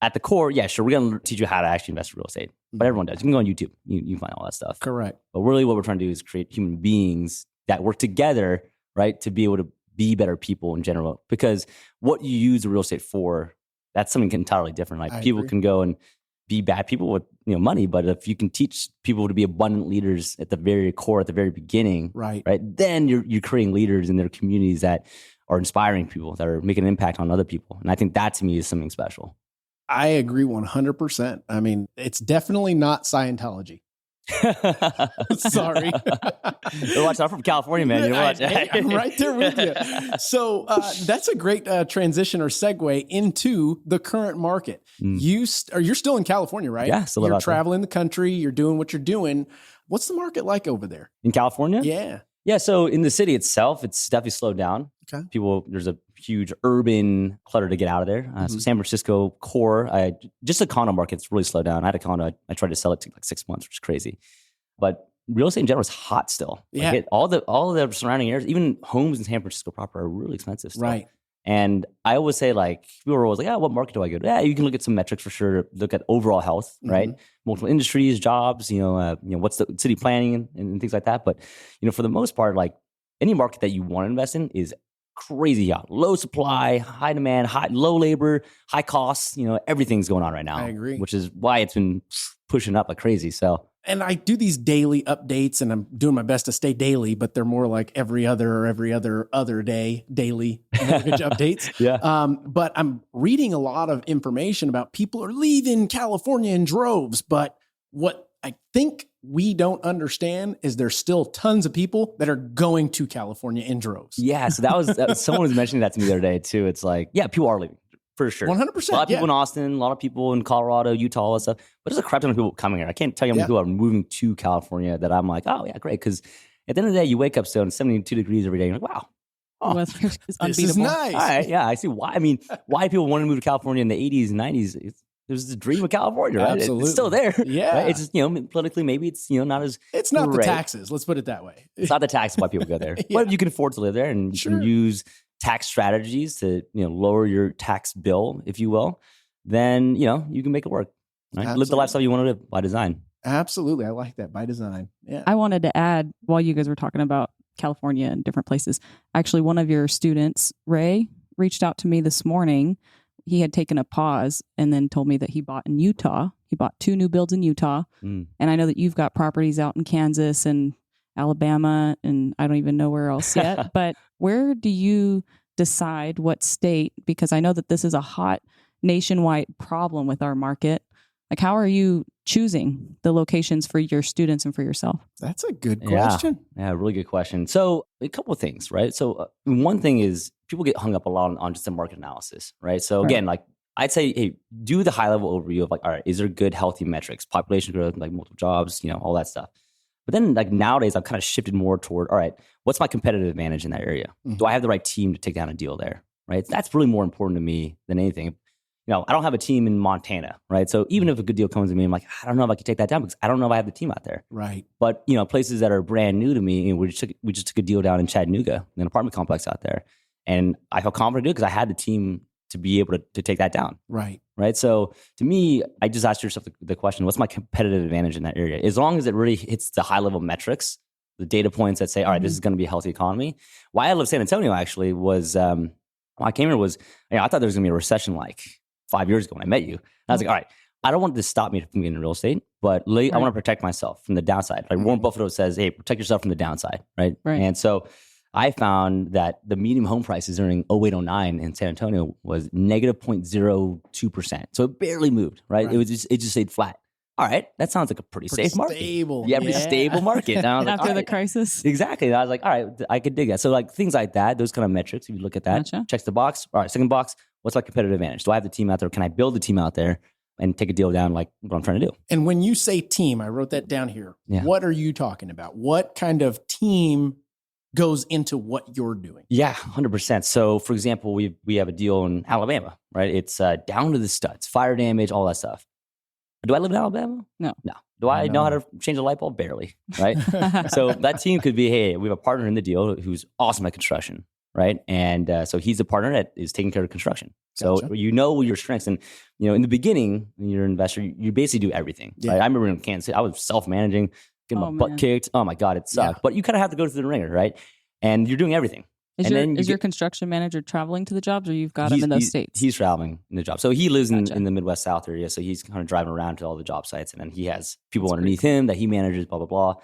Speaker 2: at the core, yeah, sure, we're going to teach you how to actually invest in real estate. But everyone does. You can go on YouTube. You can find all that stuff.
Speaker 1: Correct.
Speaker 2: But really what we're trying to do is create human beings that work together, right, to be able to be better people in general. Because what you use real estate for, that's something entirely different. Like people can go and be bad people with money, but if you can teach people to be abundant leaders at the very core, at the very beginning, right, then you're creating leaders in their communities that are inspiring people, that are making an impact on other people. And I think that to me is something special.
Speaker 1: I agree 100%. I mean, it's definitely not Scientology. Sorry.
Speaker 2: You're watching. I'm from California, man. You're watching.
Speaker 1: I'm right there with you. So that's a great transition or segue into the current market. You're still in California, right?
Speaker 2: Yeah, still
Speaker 1: You're traveling the country. You're doing what you're doing. What's the market like over there?
Speaker 2: In California?
Speaker 1: Yeah.
Speaker 2: Yeah, so in the city itself, it's definitely slowed down. Okay. There's a huge urban clutter to get out of there. So San Francisco core, just the condo market's really slowed down. I had a condo, I tried to sell it to like 6 months, which is crazy. But real estate in general is hot still.
Speaker 1: Yeah.
Speaker 2: Like all the surrounding areas, even homes in San Francisco proper are really expensive still.
Speaker 1: Right.
Speaker 2: And I always say, like, people are always like, what market do I go to? Yeah, you can look at some metrics for sure. Look at overall health, right? Multiple industries, jobs, what's the city planning and things like that. But, for the most part, like any market that you want to invest in is crazy hot. Low supply, high demand, low labor, high costs. Everything's going on right now.
Speaker 1: I agree.
Speaker 2: Which is why it's been pushing up like crazy. So.
Speaker 1: And I do these daily updates, and I'm doing my best to stay daily, but they're more like every other day, daily mortgage updates.
Speaker 2: Yeah.
Speaker 1: But I'm reading a lot of information about people are leaving California in droves. But what I think we don't understand is there's still tons of people that are going to California in droves.
Speaker 2: Yeah. So that was someone was mentioning that to me the other day too. It's like, yeah, people are leaving. For sure.
Speaker 1: 100%.
Speaker 2: A lot of people in Austin, a lot of people in Colorado, Utah, all that stuff. But there's a crap ton of people coming here. I can't tell you how many people are moving to California that I'm like, oh, yeah, great. Because at the end of the day, you wake up still in 72 degrees every day. You're like, wow.
Speaker 3: Weather is unbeatable.
Speaker 1: This is nice.
Speaker 2: All right. Yeah. I see why. I mean, why people want to move to California in the 80s and 90s. There's the dream of California, right?
Speaker 1: Absolutely.
Speaker 2: It's still there.
Speaker 1: Yeah.
Speaker 2: Right? It's just, politically, maybe it's, not as
Speaker 1: It's not
Speaker 2: great.
Speaker 1: the taxes. Let's put it that way.
Speaker 2: It's not the taxes why people go there.
Speaker 1: Yeah.
Speaker 2: But if you can afford to live there and you can use tax strategies to lower your tax bill, if you will, then you can make it work. Right? Live the lifestyle you want to live by design.
Speaker 1: Absolutely. I like that, by design. Yeah.
Speaker 3: I wanted to add, while you guys were talking about California and different places, actually one of your students, Ray, reached out to me this morning. He had taken a pause and then told me that he bought in Utah. He bought 2 new builds in Utah. And I know that you've got properties out in Kansas and Alabama, and I don't even know where else yet. But where do you decide what state? Because I know that this is a hot nationwide problem with our market. Like, how are you choosing the locations for your students and for yourself?
Speaker 1: That's a good question.
Speaker 2: Yeah, really good question. So a couple of things, right? So one thing is people get hung up a lot on just the market analysis, right? So again, like I'd say, hey, do the high level overview of like, all right, is there good, healthy metrics, population growth, like multiple jobs, all that stuff. But then like nowadays I've kind of shifted more toward, all right, what's my competitive advantage in that area? Do I have the right team to take down a deal there, right? That's really more important to me than anything. I don't have a team in Montana, right? So even if a good deal comes to me, I'm like, I don't know if I can take that down because I don't know if I have the team out there.
Speaker 1: Right.
Speaker 2: But, places that are brand new to me, we just took a deal down in Chattanooga, an apartment complex out there. And I felt confident to do it because I had the team to be able to take that down.
Speaker 1: Right.
Speaker 2: Right. So to me, I just asked yourself the question, what's my competitive advantage in that area? As long as it really hits the high level metrics, the data points that say, all right, this is going to be a healthy economy. Why I love San Antonio actually was, when I came here was, I thought there was going to be a recession like 5 years ago when I met you. And I was like, all right, I don't want this to stop me from getting into real estate, but I want to protect myself from the downside. Like Warren Buffett says, hey, protect yourself from the downside, right? And so I found that the median home prices during 0809 in San Antonio was negative 0.02%. So it barely moved, right? It just stayed flat. All right, that sounds like a pretty safe market.
Speaker 1: Stable.
Speaker 2: Yeah, pretty stable market. And I was like,
Speaker 3: After the crisis.
Speaker 2: Exactly. And I was like, all right, I could dig that. So like things like that, those kind of metrics, if you look at that, checks the box. All right, second box, what's my competitive advantage? Do I have the team out there? Can I build the team out there and take a deal down like what I'm trying to do?
Speaker 1: And when you say team, I wrote that down here. Yeah. What are you talking about? What kind of team goes into what you're doing?
Speaker 2: Yeah, 100%. So for example, we have a deal in Alabama, right? It's down to the studs, fire damage, all that stuff. Do I live in Alabama?
Speaker 3: No.
Speaker 2: Do I know how to change a light bulb? Barely, right? So that team could be, hey, we have a partner in the deal who's awesome at construction, right? And so he's a partner that is taking care of construction. So you know your strengths. And, in the beginning, when you're an investor, you basically do everything, right? I remember in Kansas City, I was self-managing, getting my butt kicked. Oh my God, it sucked. But you kind of have to go through the ringer, right? And you're doing everything.
Speaker 3: Is your construction manager traveling to the jobs, or you've got him in those states?
Speaker 2: He's traveling in the job. So he lives in the Midwest South area. So he's kind of driving around to all the job sites. And then he has people underneath him that he manages, blah, blah, blah.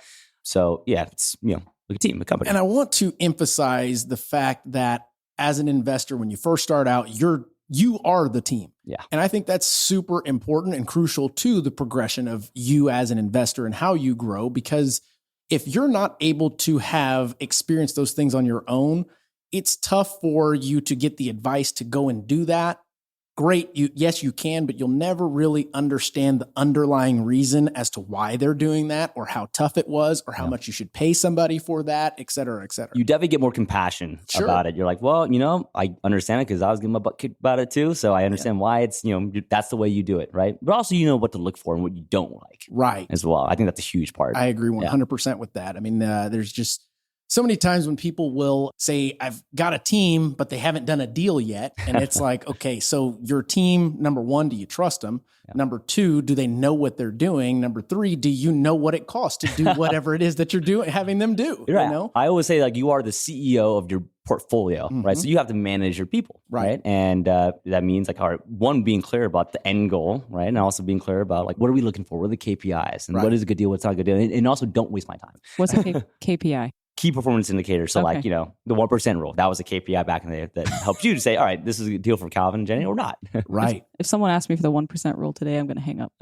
Speaker 2: So yeah, it's, like a team, a company.
Speaker 1: And I want to emphasize the fact that as an investor, when you first start out, you are the team.
Speaker 2: Yeah.
Speaker 1: And I think that's super important and crucial to the progression of you as an investor and how you grow. Because if you're not able to have experienced those things on your own, it's tough for you to get the advice to go and do that. Great. Yes, you can, but you'll never really understand the underlying reason as to why they're doing that, or how tough it was, or how much you should pay somebody for that, et cetera, et cetera.
Speaker 2: You definitely get more compassion about it. You're like, well, I understand it because I was getting my butt kicked about it too. So I understand why it's, that's the way you do it, right? But also, what to look for and what you don't like.
Speaker 1: Right.
Speaker 2: As well. I think that's a huge part.
Speaker 1: I agree 100% with that. I mean, there's just so many times when people will say, I've got a team, but they haven't done a deal yet. And it's like, okay, so your team, number one, do you trust them? Yeah. Number two, do they know what they're doing? Number three, do you know what it costs to do whatever it is that you're doing, having them do?
Speaker 2: Right.
Speaker 1: You know?
Speaker 2: I always say, like, you are the CEO of your portfolio, right? So you have to manage your people, right? And that means, like, all right, one, being clear about the end goal, right? And also being clear about, like, what are we looking for? What are the KPIs? And what is a good deal? What's not a good deal? And also, don't waste my time.
Speaker 3: What's a KPI?
Speaker 2: Key performance indicator. So like, you know, the 1% rule, that was a KPI back in the day that helped you to say, all right, this is a deal for Calvin and Jenny or not.
Speaker 1: Right.
Speaker 3: If someone asks me for the 1% rule today, I'm going to hang up.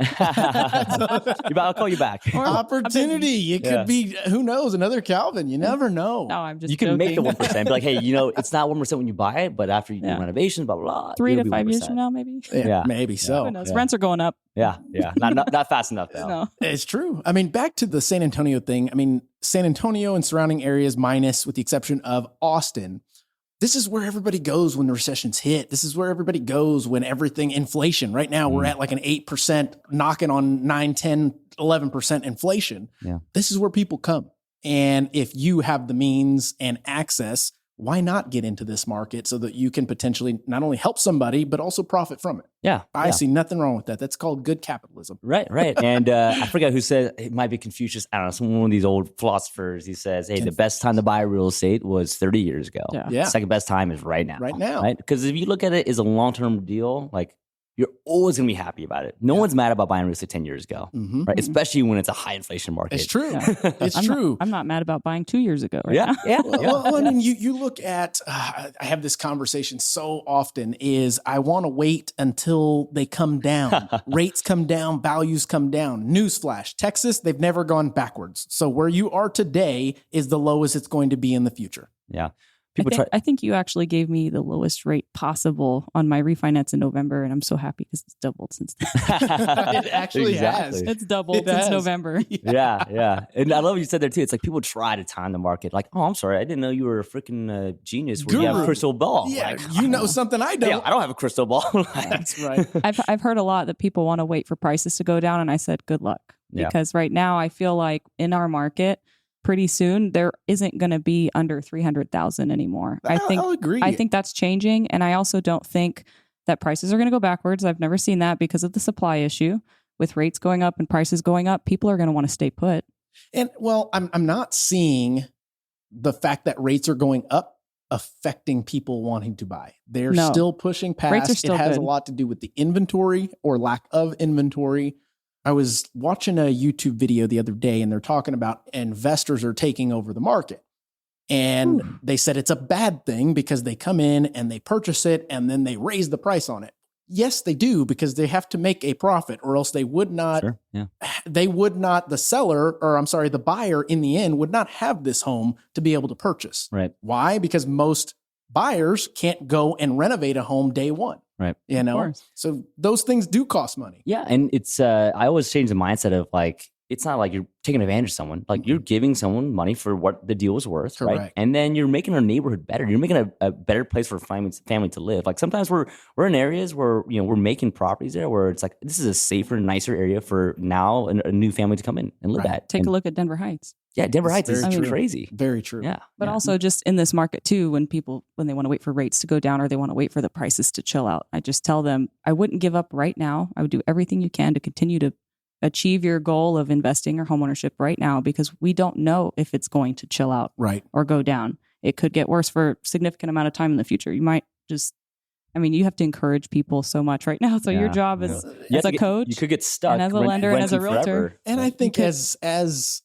Speaker 2: I'll call you back.
Speaker 1: Or opportunity. It could be, who knows, another Calvin. You never know.
Speaker 3: No, I'm just
Speaker 2: You can
Speaker 3: joking.
Speaker 2: make the 1%. Be like, hey, you know, it's not 1% when you buy it, but after you do renovations, blah, blah, blah.
Speaker 3: 3 to 5 years from now, maybe.
Speaker 1: Yeah. Maybe so.
Speaker 3: Who knows? Rents are going up.
Speaker 2: Yeah. Not fast enough, though.
Speaker 3: No.
Speaker 1: It's true. I mean, back to the San Antonio thing. I mean, San Antonio and surrounding areas minus, with the exception of Austin, this is where everybody goes when the recessions hit. This is where everybody goes when inflation. Right now, we're at like an 8%, knocking on 9, 10, 11% inflation.
Speaker 2: Yeah.
Speaker 1: This is where people come. And if you have the means and access, why not get into this market so that you can potentially not only help somebody, but also profit from it?
Speaker 2: Yeah.
Speaker 1: I see nothing wrong with that. That's called good capitalism.
Speaker 2: Right. And I forgot who said, it might be Confucius. I don't know, one of these old philosophers. He says, hey, the best time to buy real estate was 30 years ago.
Speaker 1: Yeah.
Speaker 2: The second best time is right now.
Speaker 1: Right?
Speaker 2: Because if you look at it as a long-term deal, like, you're always going to be happy about it. No one's mad about buying real estate 10 years ago, right? Especially when it's a high inflation market.
Speaker 1: It's true.
Speaker 3: Yeah.
Speaker 1: It's true.
Speaker 3: I'm not mad about buying 2 years ago. Right now.
Speaker 1: Well, I mean, you look at, I have this conversation so often is I want to wait until they come down. Rates come down, values come down. Newsflash, Texas, they've never gone backwards. So where you are today is the lowest it's going to be in the future.
Speaker 2: Yeah.
Speaker 3: I think you actually gave me the lowest rate possible on my refinance in November, and I'm so happy because it's doubled since then.
Speaker 1: It actually has.
Speaker 3: It's doubled since November.
Speaker 2: Yeah. And I love what you said there too. It's like people try to time the market. Like, oh, I'm sorry, I didn't know you were a freaking genius where you have a crystal ball.
Speaker 1: Yeah,
Speaker 2: like,
Speaker 1: you know something I don't.
Speaker 2: Yeah, I don't have a crystal ball.
Speaker 1: That's right.
Speaker 3: I've heard a lot that people want to wait for prices to go down, and I said, good luck. Because right now I feel like in our market, pretty soon there isn't going to be under 300,000 anymore.
Speaker 1: I'll agree.
Speaker 3: I think that's changing, and I also don't think that prices are going to go backwards. I've never seen that because of the supply issue. With rates going up and prices going up, people are going to want to stay put.
Speaker 1: And well, I'm not seeing the fact that rates are going up affecting people wanting to buy. They're still pushing past.
Speaker 3: Rates are still
Speaker 1: it has
Speaker 3: good.
Speaker 1: a lot to do with the inventory or lack of inventory. I was watching a YouTube video the other day, and they're talking about investors are taking over the market. And they said it's a bad thing because they come in and they purchase it and then they raise the price on it. Yes, they do, because they have to make a profit, or else they would not, the buyer in the end would not have this home to be able to purchase.
Speaker 2: Right.
Speaker 1: Why? Because most buyers can't go and renovate a home day one.
Speaker 2: Right.
Speaker 1: You know, so those things do cost money.
Speaker 2: Yeah. And it's, I always change the mindset of like, it's not like you're taking advantage of someone. Like you're giving someone money for what the deal was worth.
Speaker 1: Correct.
Speaker 2: Right. And then you're making our neighborhood better. You're making a better place for a family to live. Like sometimes we're in areas where, you know, we're making properties there where it's like, this is a safer, nicer area for now a new family to come in and live at.
Speaker 3: Take a look at Denver Heights.
Speaker 2: Yeah, Denver Heights is crazy.
Speaker 1: Very true.
Speaker 2: Yeah.
Speaker 3: But also just in this market too, when they want to wait for rates to go down or they want to wait for the prices to chill out, I just tell them, I wouldn't give up right now. I would do everything you can to continue to achieve your goal of investing or homeownership right now, because we don't know if it's going to chill out or go down. It could get worse for a significant amount of time in the future. You might just, you have to encourage people so much right now. So your job is as a coach,
Speaker 2: you could get stuck,
Speaker 3: and as a lender and as a realtor.
Speaker 2: Forever.
Speaker 1: And I think as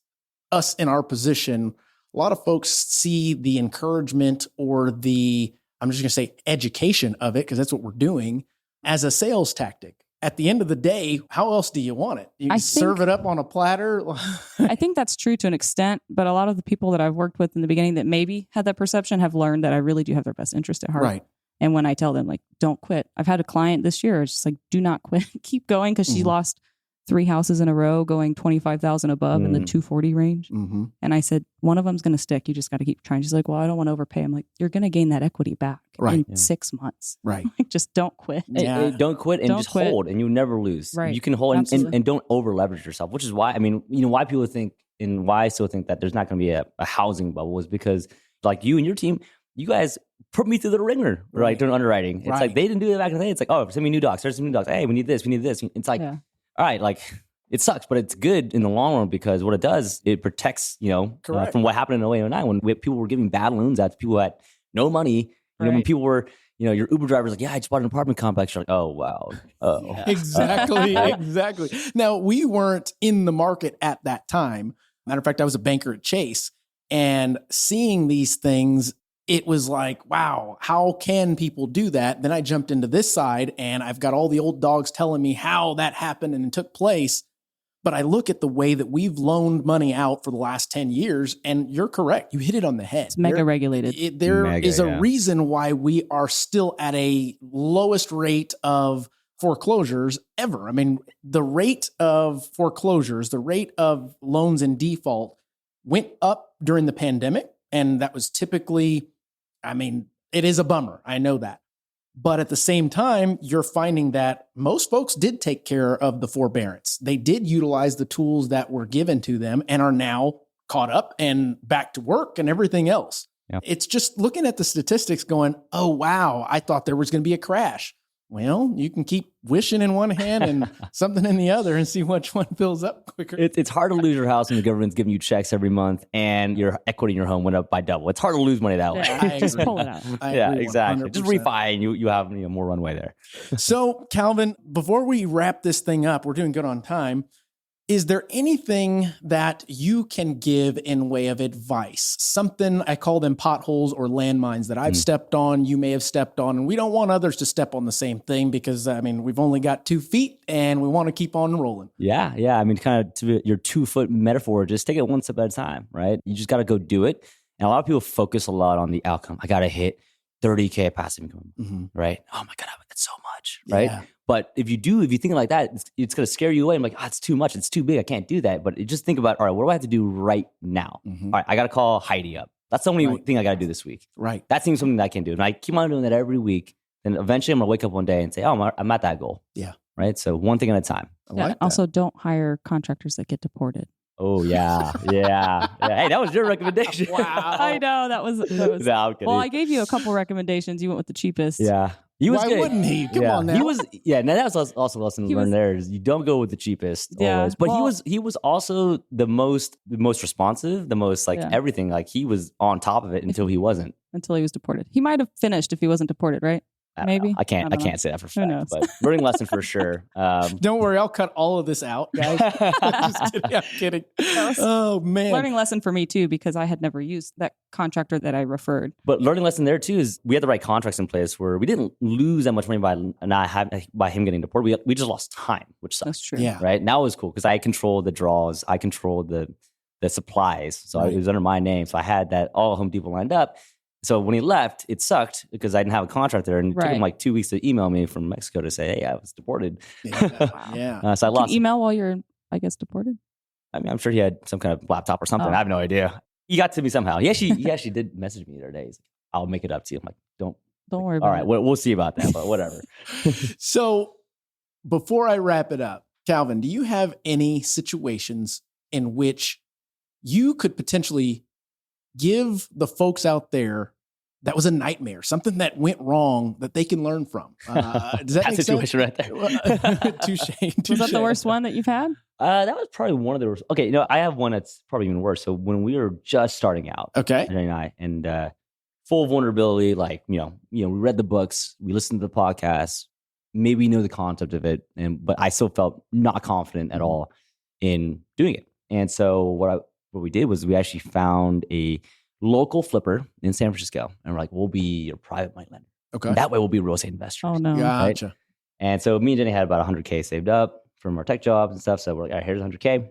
Speaker 1: us in our position, a lot of folks see the encouragement or the, I'm just going to say education of it, because that's what we're doing, as a sales tactic. At the end of the day, how else do you want it? You serve it up on a platter.
Speaker 3: I think that's true to an extent, but a lot of the people that I've worked with in the beginning that maybe had that perception have learned that I really do have their best interest at heart.
Speaker 1: Right.
Speaker 3: And when I tell them, like, don't quit. I've had a client this year, it's just like, do not quit. Keep going, because she lost 3 houses in a row going 25,000 above in the 240 range. Mm-hmm. And I said, one of them's going to stick. You just got to keep trying. She's like, well, I don't want to overpay. I'm like, you're going to gain that equity back in 6 months.
Speaker 1: Right.
Speaker 3: Like, just don't quit.
Speaker 2: Don't quit and just hold, and you never lose.
Speaker 3: Right.
Speaker 2: You can hold and don't over leverage yourself, which is why, why people think and why I still think that there's not going to be a housing bubble is because like you and your team, you guys put me through the ringer, right? During underwriting. It's like, they didn't do it back in the day. It's like, oh, send me new docs. There's some new docs. Hey, we need this. We need this. It's like, all right, like it sucks, but it's good in the long run because what it does, it protects, from what happened in 08, 09 when people were giving bad loans out to people who had no money. When people were, your Uber driver's like, yeah, I just bought an apartment complex. You're like, oh, wow. Oh,
Speaker 1: yeah. Exactly. Now, we weren't in the market at that time. Matter of fact, I was a banker at Chase, and seeing these things, it was like, wow, how can people do that? Then I jumped into this side, and I've got all the old dogs telling me how that happened and it took place. But I look at the way that we've loaned money out for the last 10 years, and you're correct. You hit it on the head.
Speaker 3: It's mega regulated.
Speaker 1: There is a reason why we are still at a lowest rate of foreclosures ever. I mean, the rate of foreclosures, the rate of loans in default went up during the pandemic. And that was typically, it is a bummer. I know that. But at the same time, you're finding that most folks did take care of the forbearance. They did utilize the tools that were given to them and are now caught up and back to work and everything else. Yep. It's just looking at the statistics going, oh, wow, I thought there was going to be a crash. Well, you can keep wishing in one hand and something in the other and see which one fills up quicker.
Speaker 2: It's hard to lose your house when the government's giving you checks every month and your equity in your home went up by double. It's hard to lose money that way.
Speaker 3: Just pull it out.
Speaker 2: Yeah, exactly. 100%. Just refi and you have more runway there.
Speaker 1: So, Calvin, before we wrap this thing up, we're doing good on time. Is there anything that you can give in way of advice? Something, I call them potholes or landmines that I've stepped on, you may have stepped on, and we don't want others to step on the same thing because, we've only got 2 feet and we want to keep on rolling.
Speaker 2: Yeah. Kind of to your 2-foot metaphor, just take it one step at a time, right? You just got to go do it. And a lot of people focus a lot on the outcome. I got to hit 30K passive income, right? Oh my God, that's so much, right? Yeah. But if you think like that, it's going to scare you away. I'm like, it's too much. It's too big. I can't do that. But just think about, all right, what do I have to do right now? All right, I got to call Heidi up. That's the only thing I got to do this week.
Speaker 1: Right.
Speaker 2: That seems something that I can do. And I keep on doing that every week. And eventually I'm going to wake up one day and say, oh, I'm at that goal.
Speaker 1: Yeah.
Speaker 2: Right. So one thing at a time.
Speaker 3: Also, don't hire contractors that get deported.
Speaker 2: Oh, yeah. Hey, that was your recommendation.
Speaker 3: Wow. I know. That was
Speaker 2: no, I'm kidding.
Speaker 3: Well, I gave you a couple recommendations. You went with the cheapest.
Speaker 2: Yeah. He was
Speaker 1: Why
Speaker 2: good.
Speaker 1: wouldn't he? Come on now.
Speaker 2: He was, now that was also a lesson to learn there is you don't go with the cheapest always. But he was also the most responsive, the most everything. Like he was on top of it until he wasn't.
Speaker 3: Until he was deported. He might have finished if he wasn't deported, right? Maybe.
Speaker 2: I can't say that for a fact, but learning lesson for sure.
Speaker 1: Don't worry, I'll cut all of this out, guys. Just kidding. I'm kidding. Oh man.
Speaker 3: Learning lesson for me too, because I had never used that contractor that I referred.
Speaker 2: But learning lesson there too is we had the right contracts in place where we didn't lose that much money by him getting deported. We just lost time, which sucks.
Speaker 3: That's true.
Speaker 1: Yeah.
Speaker 2: Right. Now it was cool because I controlled the draws, I controlled the supplies. So it was under my name. So I had that all Home Depot lined up. So when he left, it sucked because I didn't have a contract there, and it took him like 2 weeks to email me from Mexico to say, "Hey, I was deported."
Speaker 1: Yeah.
Speaker 2: So I lost.
Speaker 3: Email while you're, I guess, deported.
Speaker 2: I'm sure he had some kind of laptop or something. I have no idea. He got to me somehow. He actually did message me the other day. He's like, "I'll make it up to you." I'm like, "Don't
Speaker 3: worry about
Speaker 2: it." All right, we'll see about that, but whatever.
Speaker 1: So before I wrap it up, Calvin, do you have any situations in which you could potentially give the folks out there that was a nightmare, something that went wrong that they can learn from? Does that make
Speaker 2: situation
Speaker 1: sense?
Speaker 2: Right there.
Speaker 1: Touche.
Speaker 3: Was that the worst one that you've had?
Speaker 2: That was probably one of the worst. Okay, I have one that's probably even worse. So when we were just starting out, Jenny and I, and full vulnerability, we read the books, we listened to the podcasts, maybe know the concept of it, but I still felt not confident at all in doing it. And so what we did was we actually found a local flipper in San Francisco, and we're like, we'll be your private money lender.
Speaker 1: Okay.
Speaker 2: And that way we'll be real estate investors.
Speaker 3: Oh no.
Speaker 1: Gotcha.
Speaker 2: Right? And so me and Jenny had about 100K saved up from our tech jobs and stuff. So we're like, all right, here's 100K.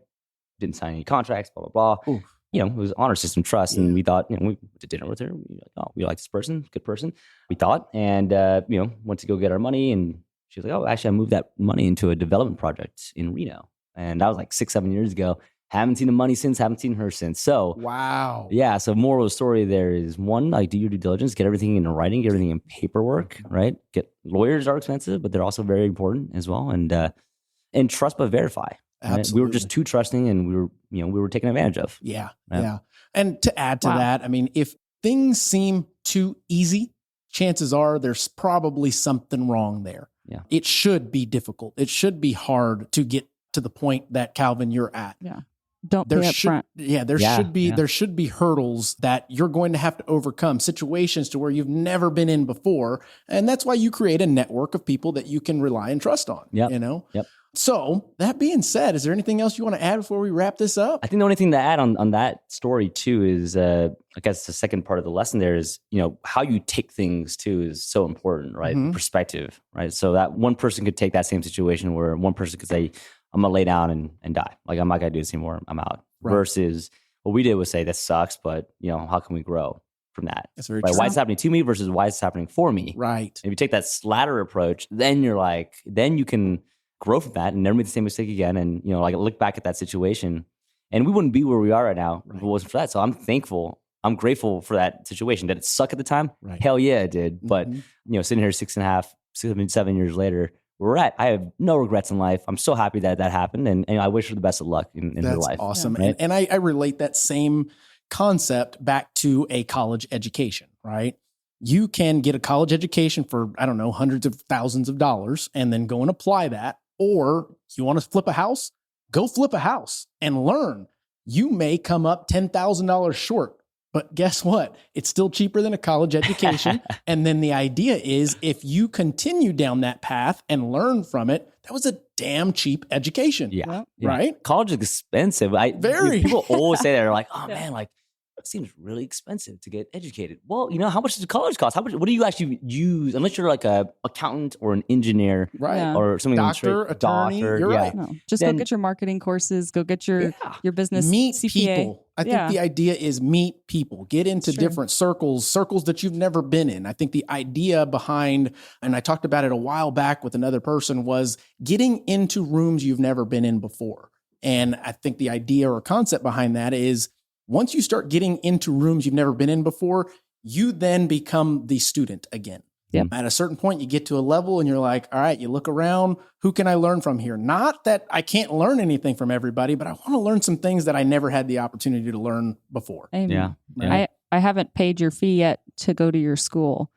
Speaker 2: Didn't sign any contracts, blah, blah, blah. Ooh. It was honor system trust. And we thought, we went to dinner with her. We like this person, good person. We thought, and, went to go get our money. And she was like, oh, actually I moved that money into a development project in Reno. And that was like 6-7 years ago. Haven't seen the money since, haven't seen her since. So,
Speaker 1: wow.
Speaker 2: Yeah. So moral of the story there is one, do your due diligence, get everything in writing, get everything in paperwork, right? Lawyers are expensive, but they're also very important as well. And trust, but verify,
Speaker 1: Absolutely.
Speaker 2: We were just too trusting, and we were taken advantage of.
Speaker 1: Yeah. And to add to that, I mean, if things seem too easy, chances are there's probably something wrong there.
Speaker 2: Yeah.
Speaker 1: It should be difficult. It should be hard to get to the point that, Calvin, you're at.
Speaker 3: Yeah. Don't pay up front.
Speaker 1: Yeah, there should be hurdles that you're going to have to overcome, situations to where you've never been in before. And that's why you create a network of people that you can rely and trust on.
Speaker 2: Yep.
Speaker 1: Yep. So that being said, is there anything else you want to add before we wrap this up?
Speaker 2: I think the only thing to add on that story too is, I guess the second part of the lesson there is, how you take things too is so important, right?
Speaker 1: Mm-hmm.
Speaker 2: Perspective, right? So that one person could take that same situation where one person could say, I'm going to lay down and die. Like, I'm not going to do this anymore. I'm out. Right. Versus what we did was say, that sucks, but how can we grow from that?
Speaker 1: That's very
Speaker 2: right?
Speaker 1: true.
Speaker 2: Why is it happening to me versus why is it happening for me?
Speaker 1: Right.
Speaker 2: If you take that latter approach, then then you can grow from that and never make the same mistake again. And, look back at that situation, and we wouldn't be where we are right now if it wasn't for that. So I'm thankful. I'm grateful for that situation. Did it suck at the time?
Speaker 1: Right.
Speaker 2: Hell yeah, it did. But, sitting here 7 years later, where we're at, I have no regrets in life. I'm so happy that happened. And I wish her the best of luck in her life.
Speaker 1: That's awesome.
Speaker 2: Right?
Speaker 1: And I relate that same concept back to a college education, right? You can get a college education for, I don't know, hundreds of thousands of dollars and then go and apply that. Or you want to flip a house, go flip a house and learn. You may come up $10,000 short, but guess what? It's still cheaper than a college education. And then the idea is, if you continue down that path and learn from it, that was a damn cheap education.
Speaker 2: Yeah.
Speaker 1: Right?
Speaker 2: College is expensive. People always say that. They're like, oh man, it seems really expensive to get educated. Well, how much does college cost? What do you actually use? Unless you're like a accountant or an engineer,
Speaker 1: right?
Speaker 2: Or something
Speaker 1: Doctor, attorney. You're right.
Speaker 3: No, just go get your marketing courses. Go get your business.
Speaker 1: Meet
Speaker 3: CPA.
Speaker 1: people. I think the idea is meet people. Get into different circles that you've never been in. I think the idea behind, and I talked about it a while back with another person, was getting into rooms you've never been in before. And I think the idea or concept behind that is, once you start getting into rooms you've never been in before, you then become the student again.
Speaker 3: Yep.
Speaker 1: At a certain point, you get to a level and you're like, all right, you look around, who can I learn from here? Not that I can't learn anything from everybody, but I want to learn some things that I never had the opportunity to learn before.
Speaker 3: Amen. Yeah. I haven't paid your fee yet to go to your school.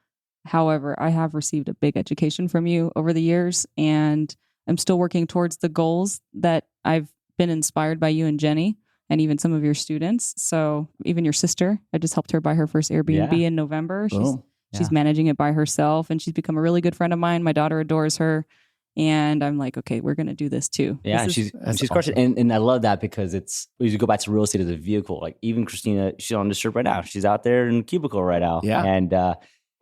Speaker 3: However, I have received a big education from you over the years, and I'm still working towards the goals that I've been inspired by you and Jenny, and even some of your students. So even your sister, I just helped her buy her first Airbnb in November. She's managing it by herself, and she's become a really good friend of mine. My daughter adores her. And I'm like, okay, we're going to do this too.
Speaker 2: Yeah, she's crushing it. And I love that because you go back to real estate as a vehicle. Like even Christina, she's on this trip right now. She's out there in the cubicle right now.
Speaker 1: Yeah.
Speaker 2: And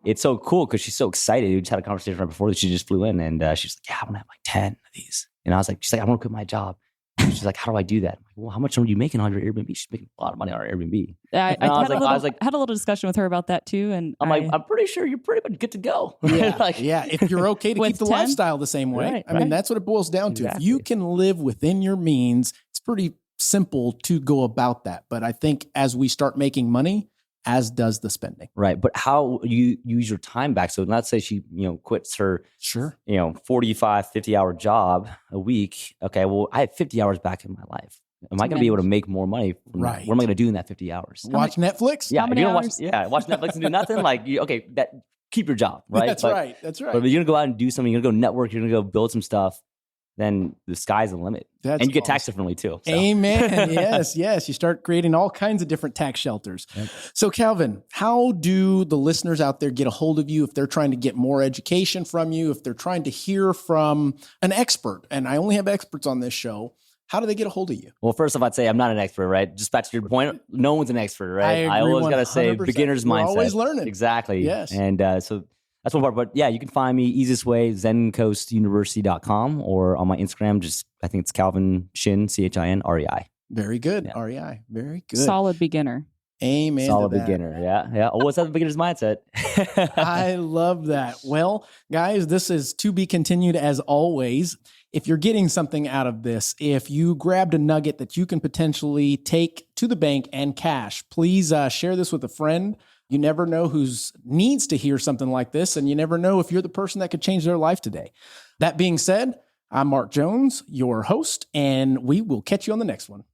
Speaker 2: it's so cool because she's so excited. We just had a conversation right before that she just flew in, and she's like, yeah, I'm going to have like 10 of these. And I was like, I want to quit my job. She's like, how do I do that? I'm like, well, how much are you making on your Airbnb? She's making a lot of money on her Airbnb.
Speaker 3: I had a little discussion with her about that too. And
Speaker 2: I'm pretty sure you're pretty much good to go.
Speaker 1: Yeah. If you're okay to keep the
Speaker 3: 10?
Speaker 1: lifestyle the same way.
Speaker 2: Right,
Speaker 1: I mean, that's what it boils down to.
Speaker 2: Exactly.
Speaker 1: If you can live within your means, it's pretty simple to go about that. But I think as we start making money, as does the spending.
Speaker 2: Right. But how you use your time back. So let's say she, quits her 45, 50-hour job a week. Okay, well, I have 50 hours back in my life. Am I going to be able to make more money?
Speaker 1: Right.
Speaker 2: What am I going to do in that 50 hours?
Speaker 1: Watch Netflix?
Speaker 2: Yeah.
Speaker 3: How many hours?
Speaker 2: Watch Netflix and do nothing. Keep your job, right?
Speaker 1: That's right.
Speaker 2: But if you're going to go out and do something, you're going to go network, you're going to go build some stuff, then the sky's the limit. And you get taxed differently too. So.
Speaker 1: Amen. Yes. You start creating all kinds of different tax shelters. Yep. So Calvin, how do the listeners out there get a hold of you if they're trying to get more education from you, if they're trying to hear from an expert? And I only have experts on this show. How do they get a hold of you?
Speaker 2: Well, first off, I'd say I'm not an expert, right? Just back to your point, no one's an expert, right? I always got to say beginner's mindset.
Speaker 1: We're always learning.
Speaker 2: Exactly.
Speaker 1: Yes.
Speaker 2: And so that's one part. But yeah, you can find me easiest way, zencoastuniversity.com, or on my Instagram, I think it's Calvin Shin, CHIN, REI.
Speaker 1: Very good. Yeah. REI. Very good.
Speaker 3: Solid beginner.
Speaker 1: Amen.
Speaker 2: Solid beginner. Yeah. Always have the beginner's mindset.
Speaker 1: I love that. Well, guys, this is to be continued as always. If you're getting something out of this, if you grabbed a nugget that you can potentially take to the bank and cash, please share this with a friend. You never know who needs to hear something like this, and you never know if you're the person that could change their life today. That being said, I'm Mark Jones, your host, and we will catch you on the next one.